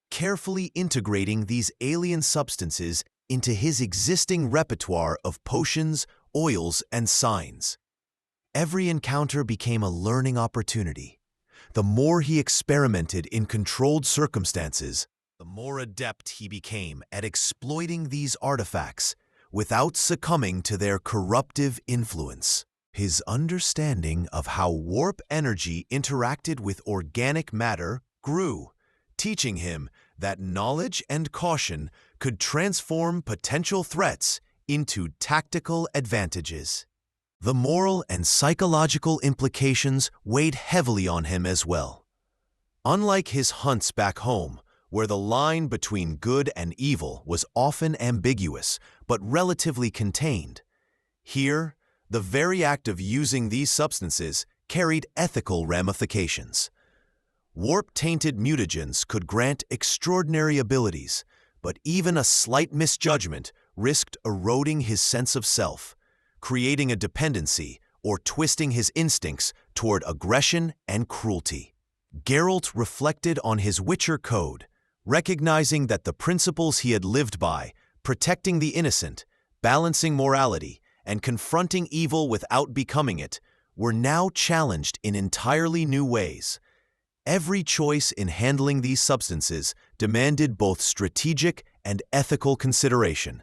carefully integrating these alien substances into his existing repertoire of potions, oils, and signs. Every encounter became a learning opportunity. The more he experimented in controlled circumstances, the more adept he became at exploiting these artifacts without succumbing to their corruptive influence. His understanding of how warp energy interacted with organic matter grew, teaching him that knowledge and caution could transform potential threats into tactical advantages. The moral and psychological implications weighed heavily on him as well. Unlike his hunts back home, where the line between good and evil was often ambiguous but relatively contained, here, the very act of using these substances carried ethical ramifications. Warp-tainted mutagens could grant extraordinary abilities, but even a slight misjudgment risked eroding his sense of self, creating a dependency or twisting his instincts toward aggression and cruelty. Geralt reflected on his Witcher code, recognizing that the principles he had lived by, protecting the innocent, balancing morality, and confronting evil without becoming it, were now challenged in entirely new ways. Every choice in handling these substances demanded both strategic and ethical consideration.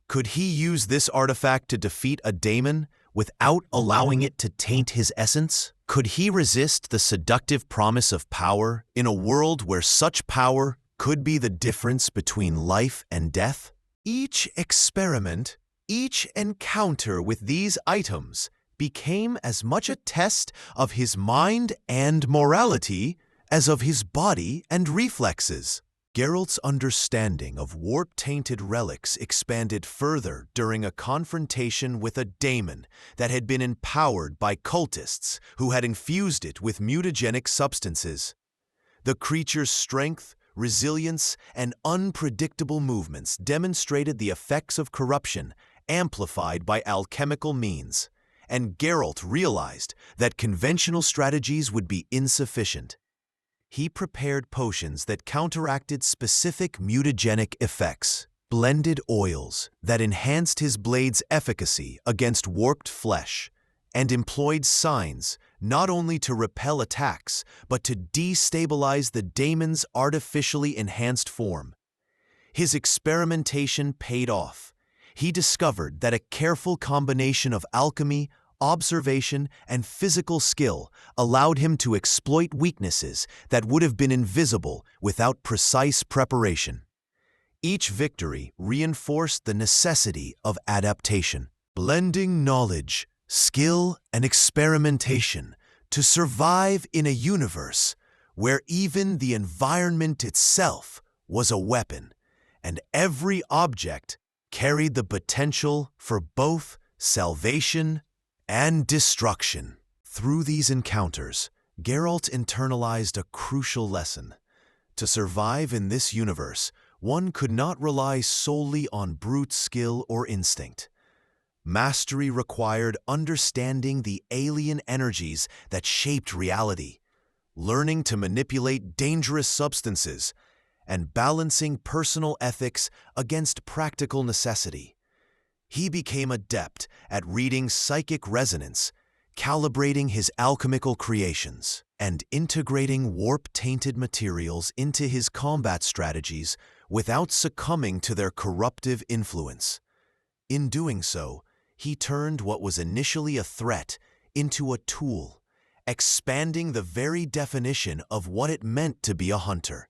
Could he use this artifact to defeat a daemon without allowing it to taint his essence? Could he resist the seductive promise of power in a world where such power could be the difference between life and death? Each experiment, each encounter with these items became as much a test of his mind and morality as of his body and reflexes. Geralt's understanding of warp-tainted relics expanded further during a confrontation with a daemon that had been empowered by cultists who had infused it with mutagenic substances. The creature's strength, resilience, and unpredictable movements demonstrated the effects of corruption amplified by alchemical means, and Geralt realized that conventional strategies would be insufficient. He prepared potions that counteracted specific mutagenic effects, blended oils that enhanced his blade's efficacy against warped flesh, and employed signs not only to repel attacks, but to destabilize the daemon's artificially enhanced form. His experimentation paid off. He discovered that a careful combination of alchemy, observation, and physical skill allowed him to exploit weaknesses that would have been invisible without precise preparation. Each victory reinforced the necessity of adaptation, blending knowledge, skill, and experimentation to survive in a universe where even the environment itself was a weapon, and every object carried the potential for both salvation and destruction. Through these encounters, Geralt internalized a crucial lesson. To survive in this universe, one could not rely solely on brute skill or instinct. Mastery required understanding the alien energies that shaped reality, learning to manipulate dangerous substances, and balancing personal ethics against practical necessity. He became adept at reading psychic resonance, calibrating his alchemical creations, and integrating warp-tainted materials into his combat strategies without succumbing to their corruptive influence. In doing so, he turned what was initially a threat into a tool, expanding the very definition of what it meant to be a hunter,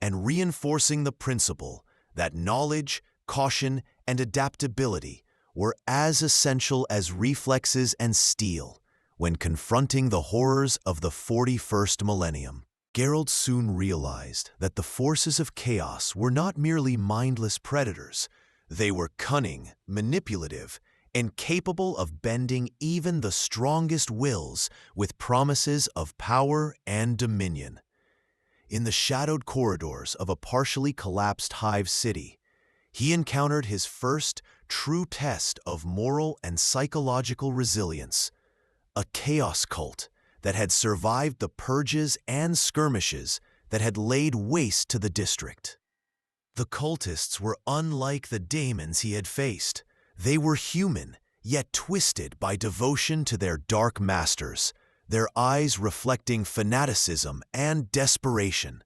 and reinforcing the principle that knowledge, caution, and adaptability were as essential as reflexes and steel when confronting the horrors of the 41st millennium. Geralt soon realized that the forces of chaos were not merely mindless predators. They were cunning, manipulative, and capable of bending even the strongest wills with promises of power and dominion. In the shadowed corridors of a partially collapsed Hive city, he encountered his first true test of moral and psychological resilience, a chaos cult that had survived the purges and skirmishes that had laid waste to the district. The cultists were unlike the Daemons he had faced. They were human, yet twisted by devotion to their dark masters, their eyes reflecting fanaticism and desperation.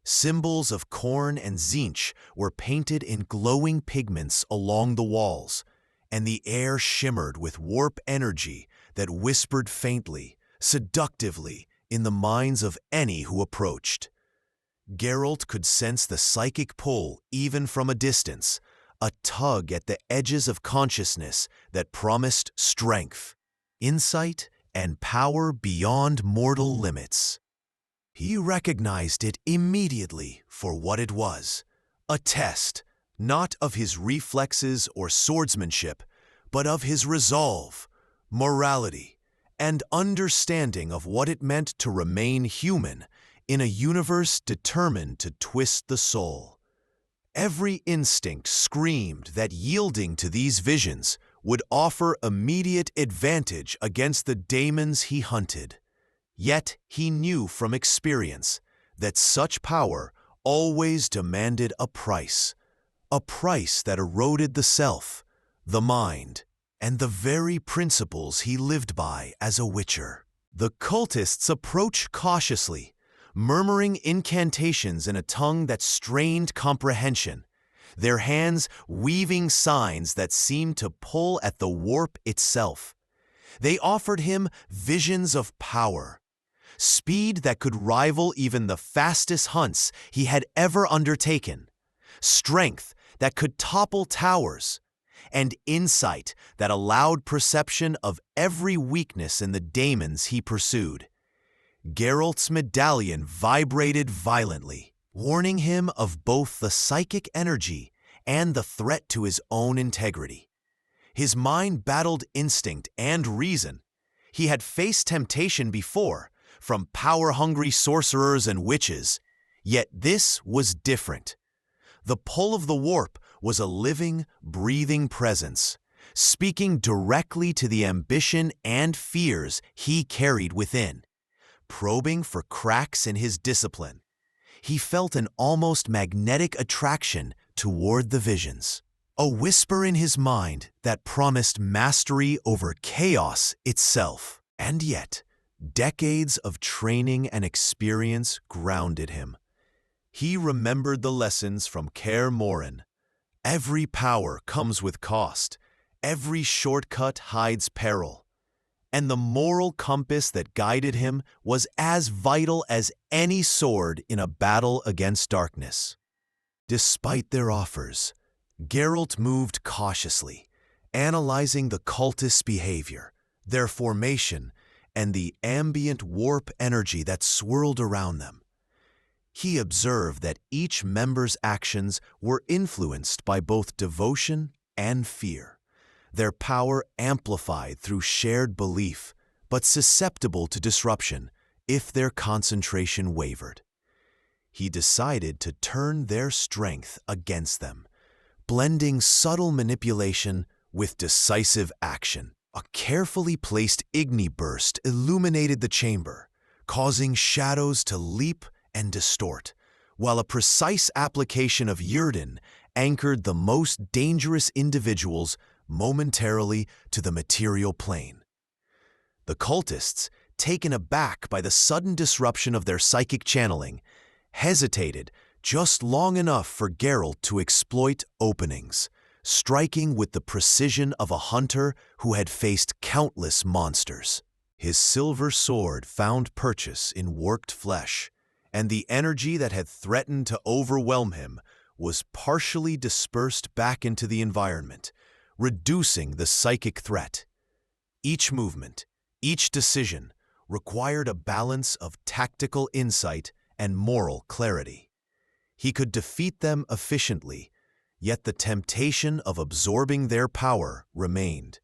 Symbols of Khorne and Tzeentch were painted in glowing pigments along the walls, and the air shimmered with warp energy that whispered faintly, seductively, in the minds of any who approached. Geralt could sense the psychic pull even from a distance, a tug at the edges of consciousness that promised strength, insight, and power beyond mortal limits. He recognized it immediately for what it was, a test, not of his reflexes or swordsmanship, but of his resolve, morality, and understanding of what it meant to remain human in a universe determined to twist the soul. Every instinct screamed that yielding to these visions would offer immediate advantage against the daemons he hunted. Yet he knew from experience that such power always demanded a price that eroded the self, the mind, and the very principles he lived by as a witcher. The cultists approached cautiously, murmuring incantations in a tongue that strained comprehension, their hands weaving signs that seemed to pull at the warp itself. They offered him visions of power, speed that could rival even the fastest hunts he had ever undertaken, strength that could topple towers, and insight that allowed perception of every weakness in the daemons he pursued. Geralt's medallion vibrated violently, warning him of both the psychic energy and the threat to his own integrity. His mind battled instinct and reason. He had faced temptation before, from power-hungry sorcerers and witches, yet this was different. The pull of the warp was a living, breathing presence, speaking directly to the ambition and fears he carried within, probing for cracks in his discipline. He felt an almost magnetic attraction toward the visions, a whisper in his mind that promised mastery over chaos itself. And yet, decades of training and experience grounded him. He remembered the lessons from Kaer Morhen. Every power comes with cost. Every shortcut hides peril. And the moral compass that guided him was as vital as any sword in a battle against darkness. Despite their offers, Geralt moved cautiously, analyzing the cultists' behavior, their formation, and the ambient warp energy that swirled around them. He observed that each member's actions were influenced by both devotion and fear, their power amplified through shared belief, but susceptible to disruption if their concentration wavered. He decided to turn their strength against them, blending subtle manipulation with decisive action. A carefully placed Igni burst illuminated the chamber, causing shadows to leap and distort, while a precise application of Yrden anchored the most dangerous individuals momentarily to the material plane. The cultists, taken aback by the sudden disruption of their psychic channeling, hesitated just long enough for Geralt to exploit openings, striking with the precision of a hunter who had faced countless monsters. His silver sword found purchase in warped flesh, and the energy that had threatened to overwhelm him was partially dispersed back into the environment, reducing the psychic threat. Each movement, each decision, required a balance of tactical insight and moral clarity. He could defeat them efficiently, yet the temptation of absorbing their power remained,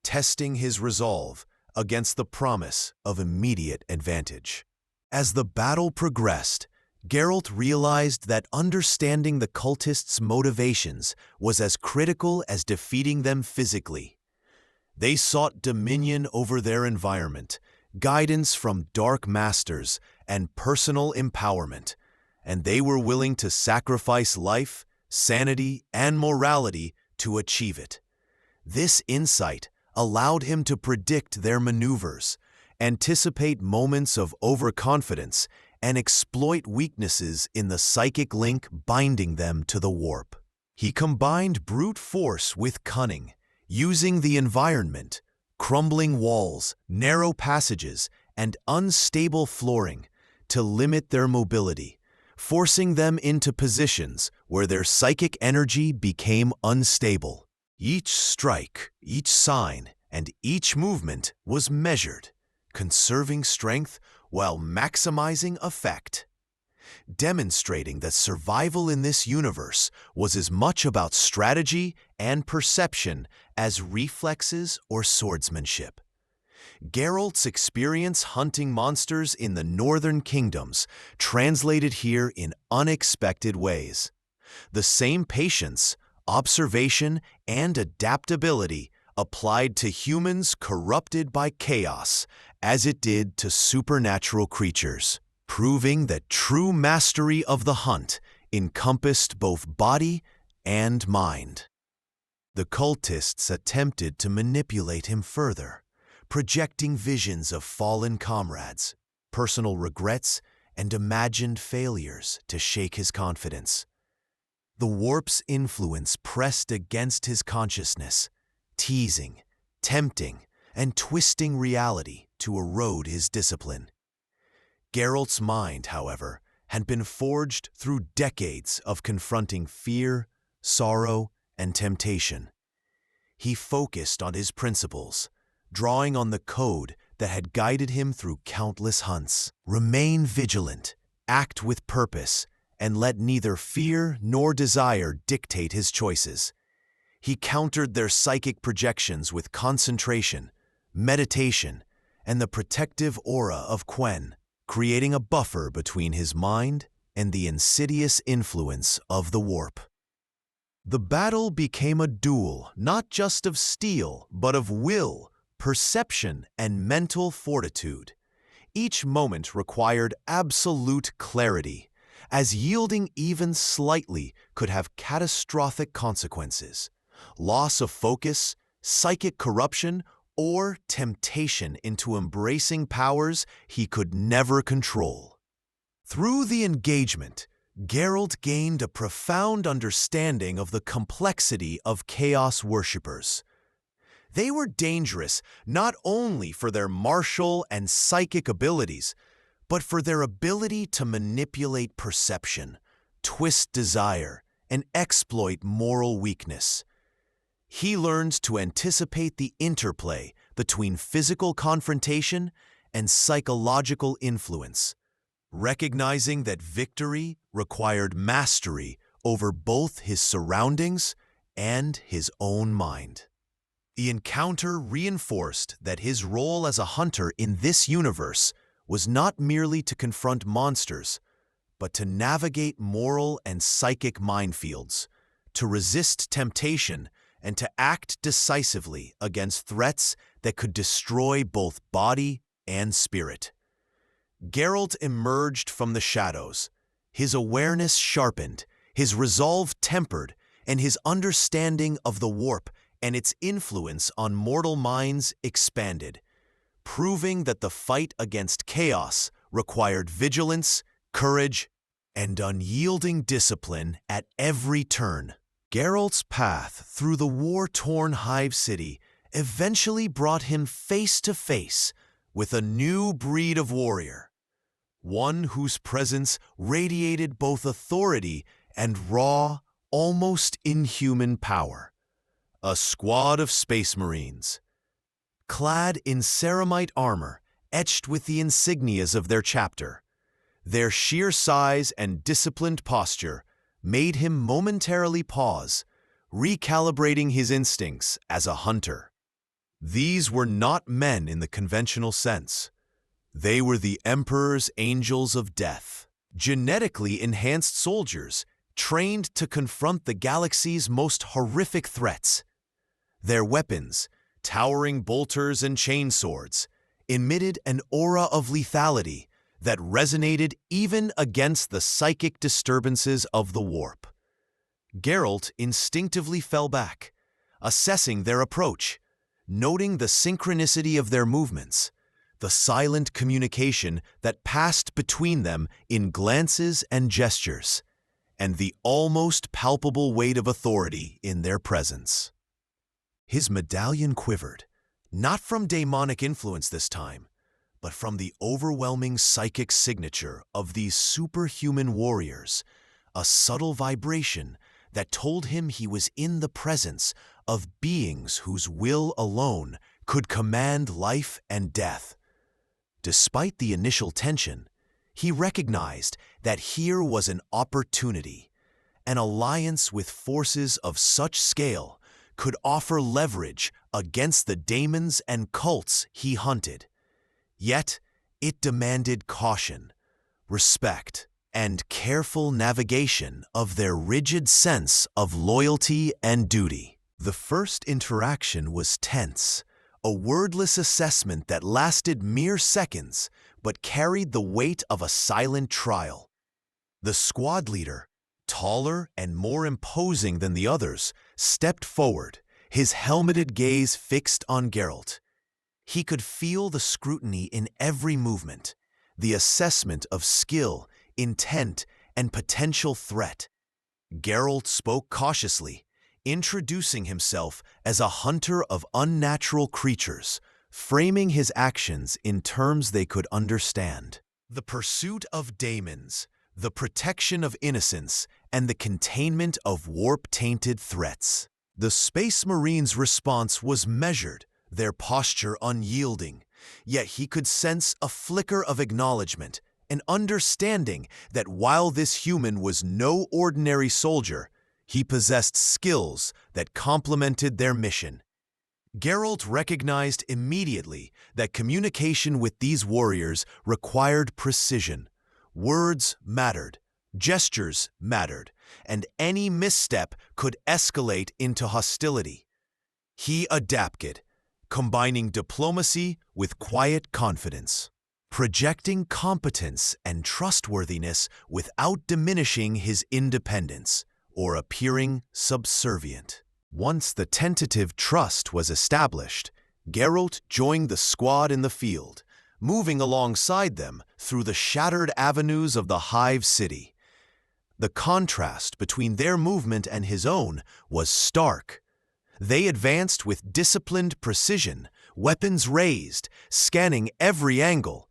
testing his resolve against the promise of immediate advantage. As the battle progressed, Geralt realized that understanding the cultists' motivations was as critical as defeating them physically. They sought dominion over their environment, guidance from dark masters, and personal empowerment, and they were willing to sacrifice life, sanity, and morality to achieve it. This insight allowed him to predict their maneuvers, anticipate moments of overconfidence, and exploit weaknesses in the psychic link binding them to the warp. He combined brute force with cunning, using the environment, crumbling walls, narrow passages, and unstable flooring to limit their mobility, forcing them into positions where their psychic energy became unstable. Each strike, each sign, and each movement was measured, conserving strength while maximizing effect, demonstrating that survival in this universe was as much about strategy and perception as reflexes or swordsmanship. Geralt's experience hunting monsters in the northern kingdoms translated here in unexpected ways. The same patience, observation, and adaptability applied to humans corrupted by chaos as it did to supernatural creatures, proving that true mastery of the hunt encompassed both body and mind. The cultists attempted to manipulate him further, projecting visions of fallen comrades, personal regrets, and imagined failures to shake his confidence. The warp's influence pressed against his consciousness, teasing, tempting, and twisting reality to erode his discipline. Geralt's mind, however, had been forged through decades of confronting fear, sorrow, and temptation. He focused on his principles, drawing on the code that had guided him through countless hunts. Remain vigilant, act with purpose, and let neither fear nor desire dictate his choices. He countered their psychic projections with concentration, meditation, and the protective aura of Quen, creating a buffer between his mind and the insidious influence of the warp. The battle became a duel not just of steel, but of will, perception, and mental fortitude. Each moment required absolute clarity, as yielding even slightly could have catastrophic consequences. Loss of focus, psychic corruption, or temptation into embracing powers he could never control. Through the engagement, Geralt gained a profound understanding of the complexity of Chaos worshippers. They were dangerous not only for their martial and psychic abilities, but for their ability to manipulate perception, twist desire, and exploit moral weakness. He learned to anticipate the interplay between physical confrontation and psychological influence, recognizing that victory required mastery over both his surroundings and his own mind. The encounter reinforced that his role as a hunter in this universe was not merely to confront monsters, but to navigate moral and psychic minefields, to resist temptation, and to act decisively against threats that could destroy both body and spirit. Geralt emerged from the shadows, his awareness sharpened, his resolve tempered, and his understanding of the warp and its influence on mortal minds expanded, proving that the fight against chaos required vigilance, courage, and unyielding discipline at every turn. Geralt's path through the war-torn Hive city eventually brought him face to face with a new breed of warrior, one whose presence radiated both authority and raw, almost inhuman power. A squad of Space Marines, clad in ceramite armor etched with the insignias of their chapter. Their sheer size and disciplined posture made him momentarily pause, recalibrating his instincts as a hunter. These were not men in the conventional sense. They were the Emperor's angels of death, genetically enhanced soldiers trained to confront the galaxy's most horrific threats. Their weapons, towering bolters and chainswords, emitted an aura of lethality that resonated even against the psychic disturbances of the warp. Geralt instinctively fell back, assessing their approach, noting the synchronicity of their movements, the silent communication that passed between them in glances and gestures, and the almost palpable weight of authority in their presence. His medallion quivered, not from demonic influence this time, but from the overwhelming psychic signature of these superhuman warriors, a subtle vibration that told him he was in the presence of beings whose will alone could command life and death. Despite the initial tension, he recognized that here was an opportunity. An alliance with forces of such scale could offer leverage against the daemons and cults he hunted. Yet, it demanded caution, respect, and careful navigation of their rigid sense of loyalty and duty. The first interaction was tense, a wordless assessment that lasted mere seconds but carried the weight of a silent trial. The squad leader, taller and more imposing than the others, stepped forward, his helmeted gaze fixed on Geralt. He could feel the scrutiny in every movement, the assessment of skill, intent, and potential threat. Geralt spoke cautiously, introducing himself as a hunter of unnatural creatures, framing his actions in terms they could understand. The pursuit of Daemons, the protection of innocence, and the containment of warp-tainted threats. The Space Marine's response was measured, their posture unyielding, yet he could sense a flicker of acknowledgement, an understanding that while this human was no ordinary soldier, he possessed skills that complemented their mission. Geralt recognized immediately that communication with these warriors required precision. Words mattered, gestures mattered, and any misstep could escalate into hostility. He adapted, combining diplomacy with quiet confidence, projecting competence and trustworthiness without diminishing his independence or appearing subservient. Once the tentative trust was established, Geralt joined the squad in the field, moving alongside them through the shattered avenues of the Hive city. The contrast between their movement and his own was stark. They advanced with disciplined precision, weapons raised, scanning every angle,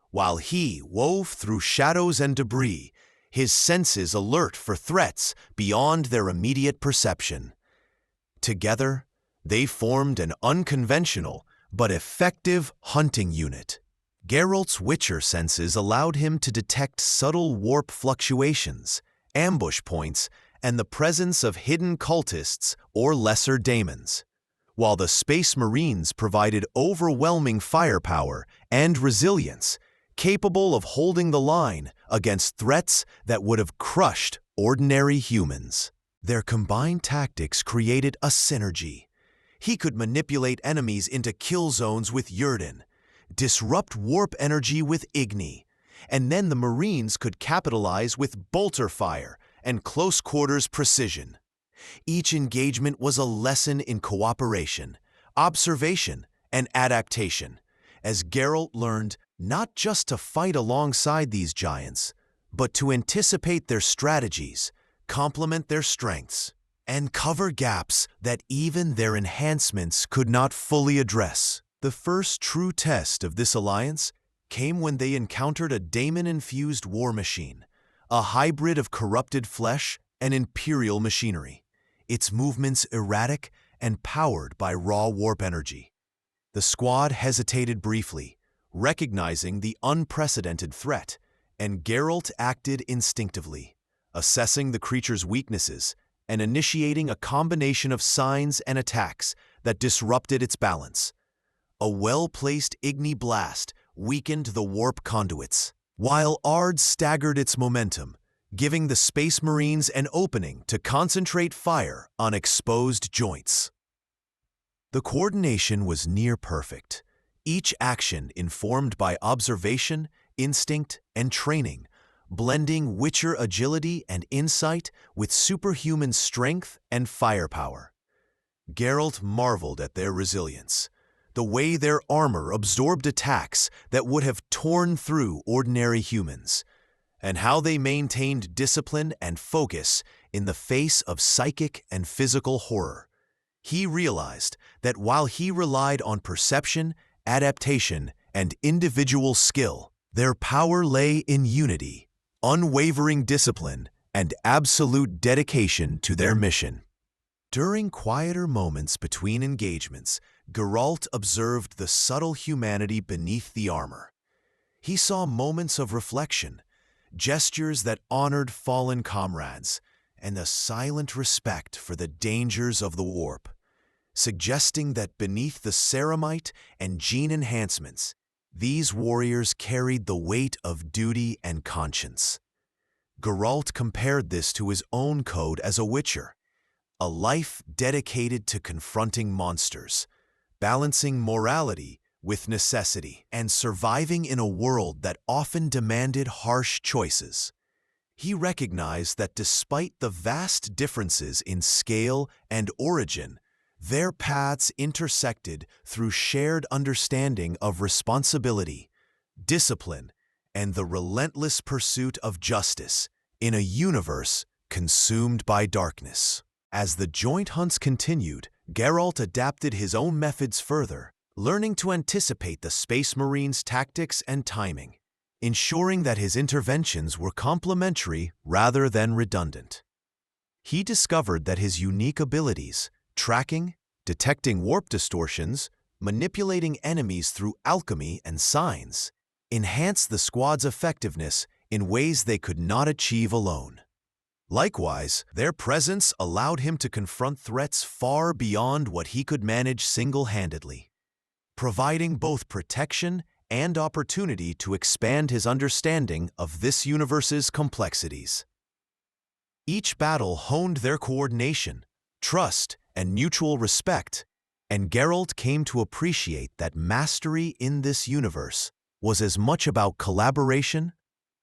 while he wove through shadows and debris, his senses alert for threats beyond their immediate perception. Together, they formed an unconventional but effective hunting unit. Geralt's Witcher senses allowed him to detect subtle warp fluctuations, ambush points, and the presence of hidden cultists or lesser daemons, while the Space Marines provided overwhelming firepower and resilience, capable of holding the line against threats that would have crushed ordinary humans. Their combined tactics created a synergy. He could manipulate enemies into kill zones with Yrden, disrupt warp energy with Igni, and then the Marines could capitalize with bolter fire and close-quarters precision. Each engagement was a lesson in cooperation, observation, and adaptation, as Geralt learned not just to fight alongside these giants, but to anticipate their strategies, complement their strengths, and cover gaps that even their enhancements could not fully address. The first true test of this alliance came when they encountered a Daemon-infused war machine, a hybrid of corrupted flesh and imperial machinery, its movements erratic and powered by raw warp energy. The squad hesitated briefly, recognizing the unprecedented threat, and Geralt acted instinctively, assessing the creature's weaknesses and initiating a combination of signs and attacks that disrupted its balance. A well-placed Igni blast weakened the warp conduits, while Ard staggered its momentum, giving the Space Marines an opening to concentrate fire on exposed joints. The coordination was near perfect, each action informed by observation, instinct, and training, blending Witcher agility and insight with superhuman strength and firepower. Geralt marveled at their resilience, the way their armor absorbed attacks that would have torn through ordinary humans, and how they maintained discipline and focus in the face of psychic and physical horror. He realized that while he relied on perception, adaptation, and individual skill, their power lay in unity, unwavering discipline, and absolute dedication to their mission. During quieter moments between engagements, Geralt observed the subtle humanity beneath the armor. He saw moments of reflection, gestures that honored fallen comrades, and a silent respect for the dangers of the warp, suggesting that beneath the ceramite and gene enhancements, these warriors carried the weight of duty and conscience. Geralt compared this to his own code as a Witcher, a life dedicated to confronting monsters, balancing morality with necessity, and surviving in a world that often demanded harsh choices. He recognized that despite the vast differences in scale and origin, their paths intersected through shared understanding of responsibility, discipline, and the relentless pursuit of justice in a universe consumed by darkness. As the joint hunts continued, Geralt adapted his own methods further, learning to anticipate the Space Marine's tactics and timing, ensuring that his interventions were complementary rather than redundant. He discovered that his unique abilities, tracking, detecting warp distortions, manipulating enemies through alchemy and signs, enhanced the squad's effectiveness in ways they could not achieve alone. Likewise, their presence allowed him to confront threats far beyond what he could manage single-handedly, providing both protection and opportunity to expand his understanding of this universe's complexities. Each battle honed their coordination, trust, and mutual respect, and Geralt came to appreciate that mastery in this universe was as much about collaboration,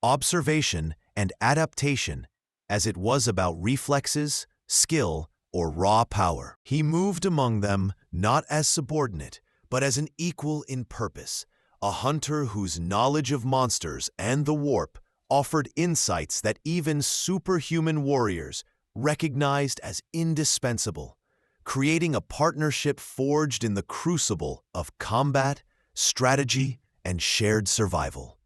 observation, and adaptation as it was about reflexes, skill, or raw power. He moved among them not as subordinate, but as an equal in purpose, a hunter whose knowledge of monsters and the warp offered insights that even superhuman warriors recognized as indispensable, creating a partnership forged in the crucible of combat, strategy, and shared survival.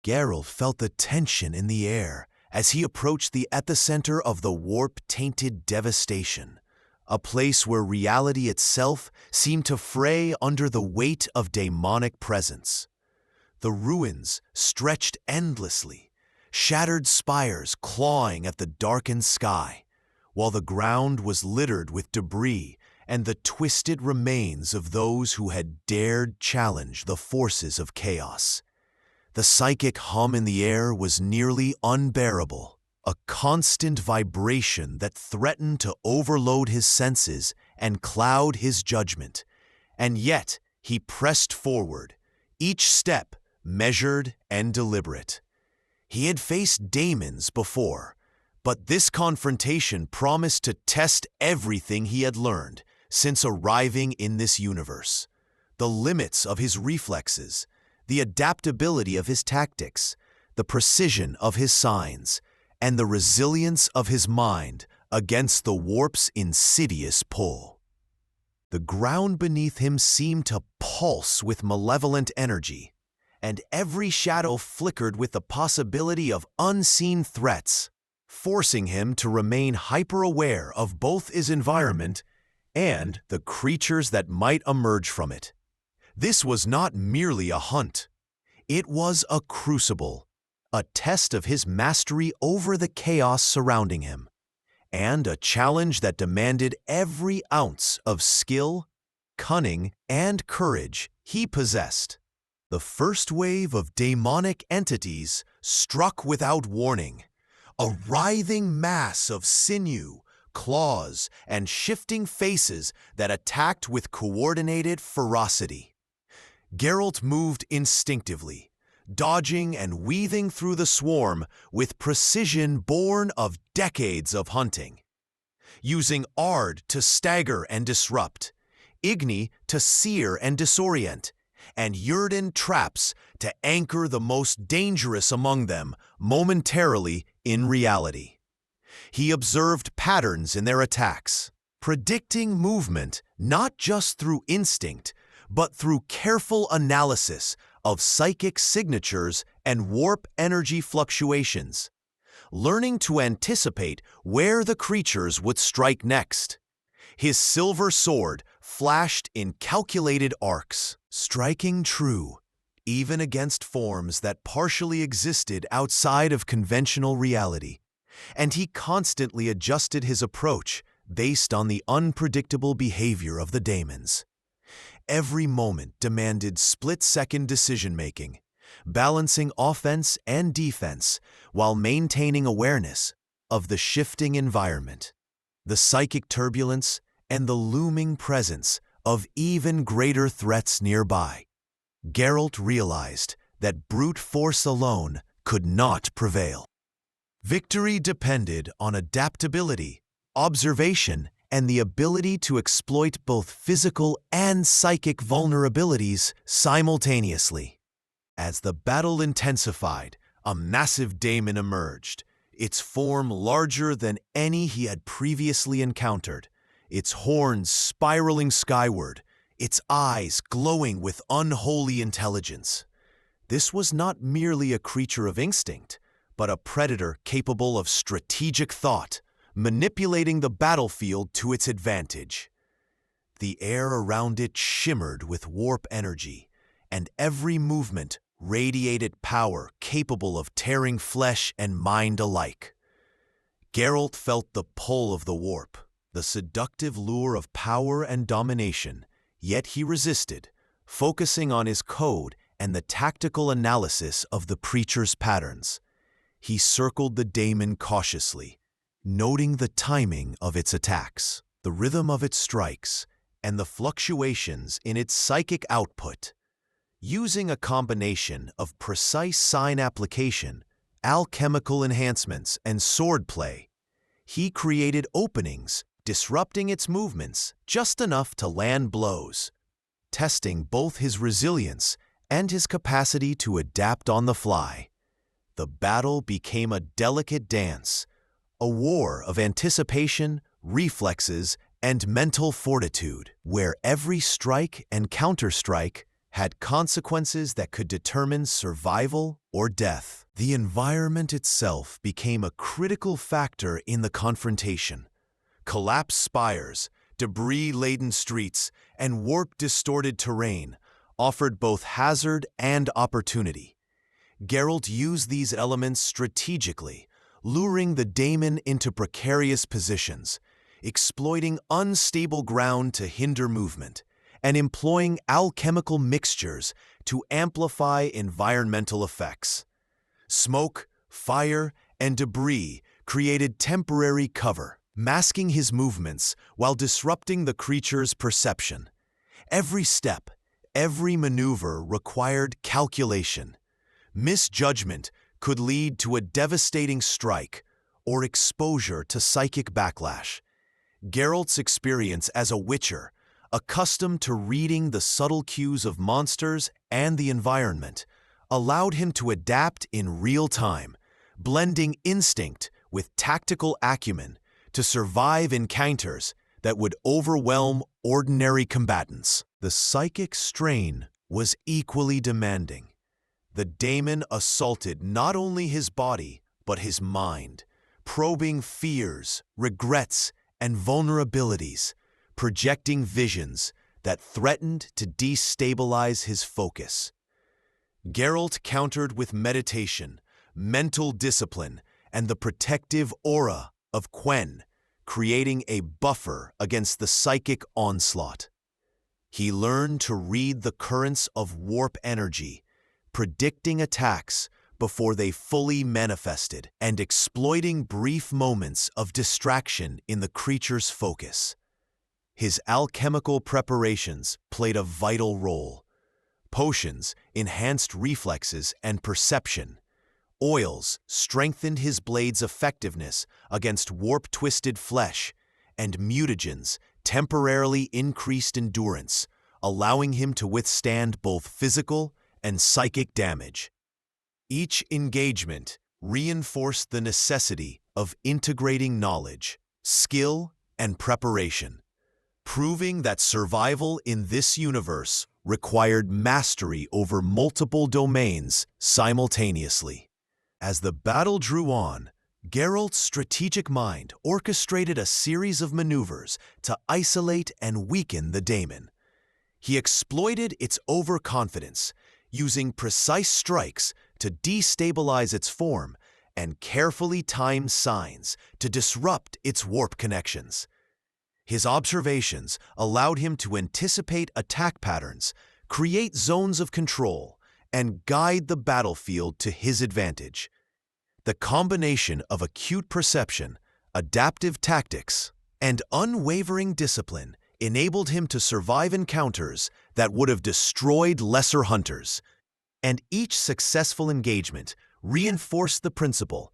Geralt felt the tension in the air as he approached the epicenter of the warp-tainted devastation, a place where reality itself seemed to fray under the weight of demonic presence. The ruins stretched endlessly, shattered spires clawing at the darkened sky, while the ground was littered with debris and the twisted remains of those who had dared challenge the forces of chaos. The psychic hum in the air was nearly unbearable, a constant vibration that threatened to overload his senses and cloud his judgment. And yet he pressed forward, each step measured and deliberate. He had faced Daemons before, but this confrontation promised to test everything he had learned since arriving in this universe. The limits of his reflexes, the adaptability of his tactics, the precision of his signs, and the resilience of his mind against the warp's insidious pull. The ground beneath him seemed to pulse with malevolent energy, and every shadow flickered with the possibility of unseen threats, forcing him to remain hyper-aware of both his environment and the creatures that might emerge from it. This was not merely a hunt. It was a crucible, a test of his mastery over the chaos surrounding him, and a challenge that demanded every ounce of skill, cunning, and courage he possessed. The first wave of demonic entities struck without warning, a writhing mass of sinew, claws, and shifting faces that attacked with coordinated ferocity. Geralt moved instinctively, dodging and weaving through the swarm with precision born of decades of hunting. Using Ard to stagger and disrupt, Igni to sear and disorient, and Yrden traps to anchor the most dangerous among them momentarily in reality. He observed patterns in their attacks, predicting movement not just through instinct, but through careful analysis of psychic signatures and warp energy fluctuations, learning to anticipate where the creatures would strike next. His silver sword flashed in calculated arcs, striking true, even against forms that partially existed outside of conventional reality, and he constantly adjusted his approach based on the unpredictable behavior of the Daemons. Every moment demanded split-second decision-making, balancing offense and defense while maintaining awareness of the shifting environment, the psychic turbulence, and the looming presence of even greater threats nearby. Geralt realized that brute force alone could not prevail. Victory depended on adaptability, observation, and the ability to exploit both physical and psychic vulnerabilities simultaneously. As the battle intensified, a massive Daemon emerged, its form larger than any he had previously encountered, its horns spiraling skyward, its eyes glowing with unholy intelligence. This was not merely a creature of instinct, but a predator capable of strategic thought, manipulating the battlefield to its advantage. The air around it shimmered with warp energy, and every movement radiated power capable of tearing flesh and mind alike. Geralt felt the pull of the warp, the seductive lure of power and domination, yet he resisted, focusing on his code and the tactical analysis of the preacher's patterns. He circled the daemon cautiously, noting the timing of its attacks, the rhythm of its strikes, and the fluctuations in its psychic output. Using a combination of precise sign application, alchemical enhancements, and swordplay, he created openings, disrupting its movements just enough to land blows, testing both his resilience and his capacity to adapt on the fly. The battle became a delicate dance, a war of anticipation, reflexes, and mental fortitude, where every strike and counterstrike had consequences that could determine survival or death. The environment itself became a critical factor in the confrontation. Collapsed spires, debris-laden streets, and warp-distorted terrain offered both hazard and opportunity. Geralt used these elements strategically, luring the daemon into precarious positions, exploiting unstable ground to hinder movement, and employing alchemical mixtures to amplify environmental effects. Smoke, fire, and debris created temporary cover, masking his movements while disrupting the creature's perception. Every step, every maneuver required calculation. Misjudgment could lead to a devastating strike or exposure to psychic backlash. Geralt's experience as a witcher, accustomed to reading the subtle cues of monsters and the environment, allowed him to adapt in real time, blending instinct with tactical acumen to survive encounters that would overwhelm ordinary combatants. The psychic strain was equally demanding. The daemon assaulted not only his body, but his mind, probing fears, regrets, and vulnerabilities, projecting visions that threatened to destabilize his focus. Geralt countered with meditation, mental discipline, and the protective aura of Quen, creating a buffer against the psychic onslaught. He learned to read the currents of warp energy, predicting attacks before they fully manifested and exploiting brief moments of distraction in the creature's focus. His alchemical preparations played a vital role. Potions enhanced reflexes and perception. Oils strengthened his blade's effectiveness against warp-twisted flesh, and mutagens temporarily increased endurance, allowing him to withstand both physical and psychic damage. Each engagement reinforced the necessity of integrating knowledge, skill, and preparation, proving that survival in this universe required mastery over multiple domains simultaneously. As the battle drew on, Geralt's strategic mind orchestrated a series of maneuvers to isolate and weaken the daemon. He exploited its overconfidence, using precise strikes to destabilize its form and carefully timed signs to disrupt its warp connections. His observations allowed him to anticipate attack patterns, create zones of control, and guide the battlefield to his advantage. The combination of acute perception, adaptive tactics, and unwavering discipline enabled him to survive encounters that would have destroyed lesser hunters. And each successful engagement reinforced the principle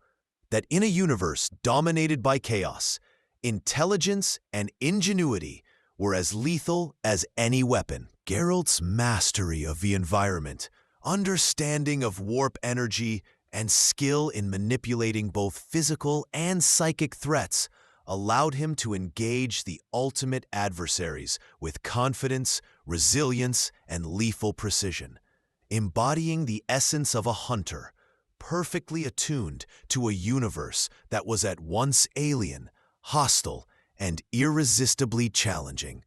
that in a universe dominated by chaos, intelligence and ingenuity were as lethal as any weapon. Geralt's mastery of the environment, understanding of warp energy, and skill in manipulating both physical and psychic threats allowed him to engage the ultimate adversaries with confidence, resilience, and lethal precision, embodying the essence of a hunter, perfectly attuned to a universe that was at once alien, hostile, and irresistibly challenging.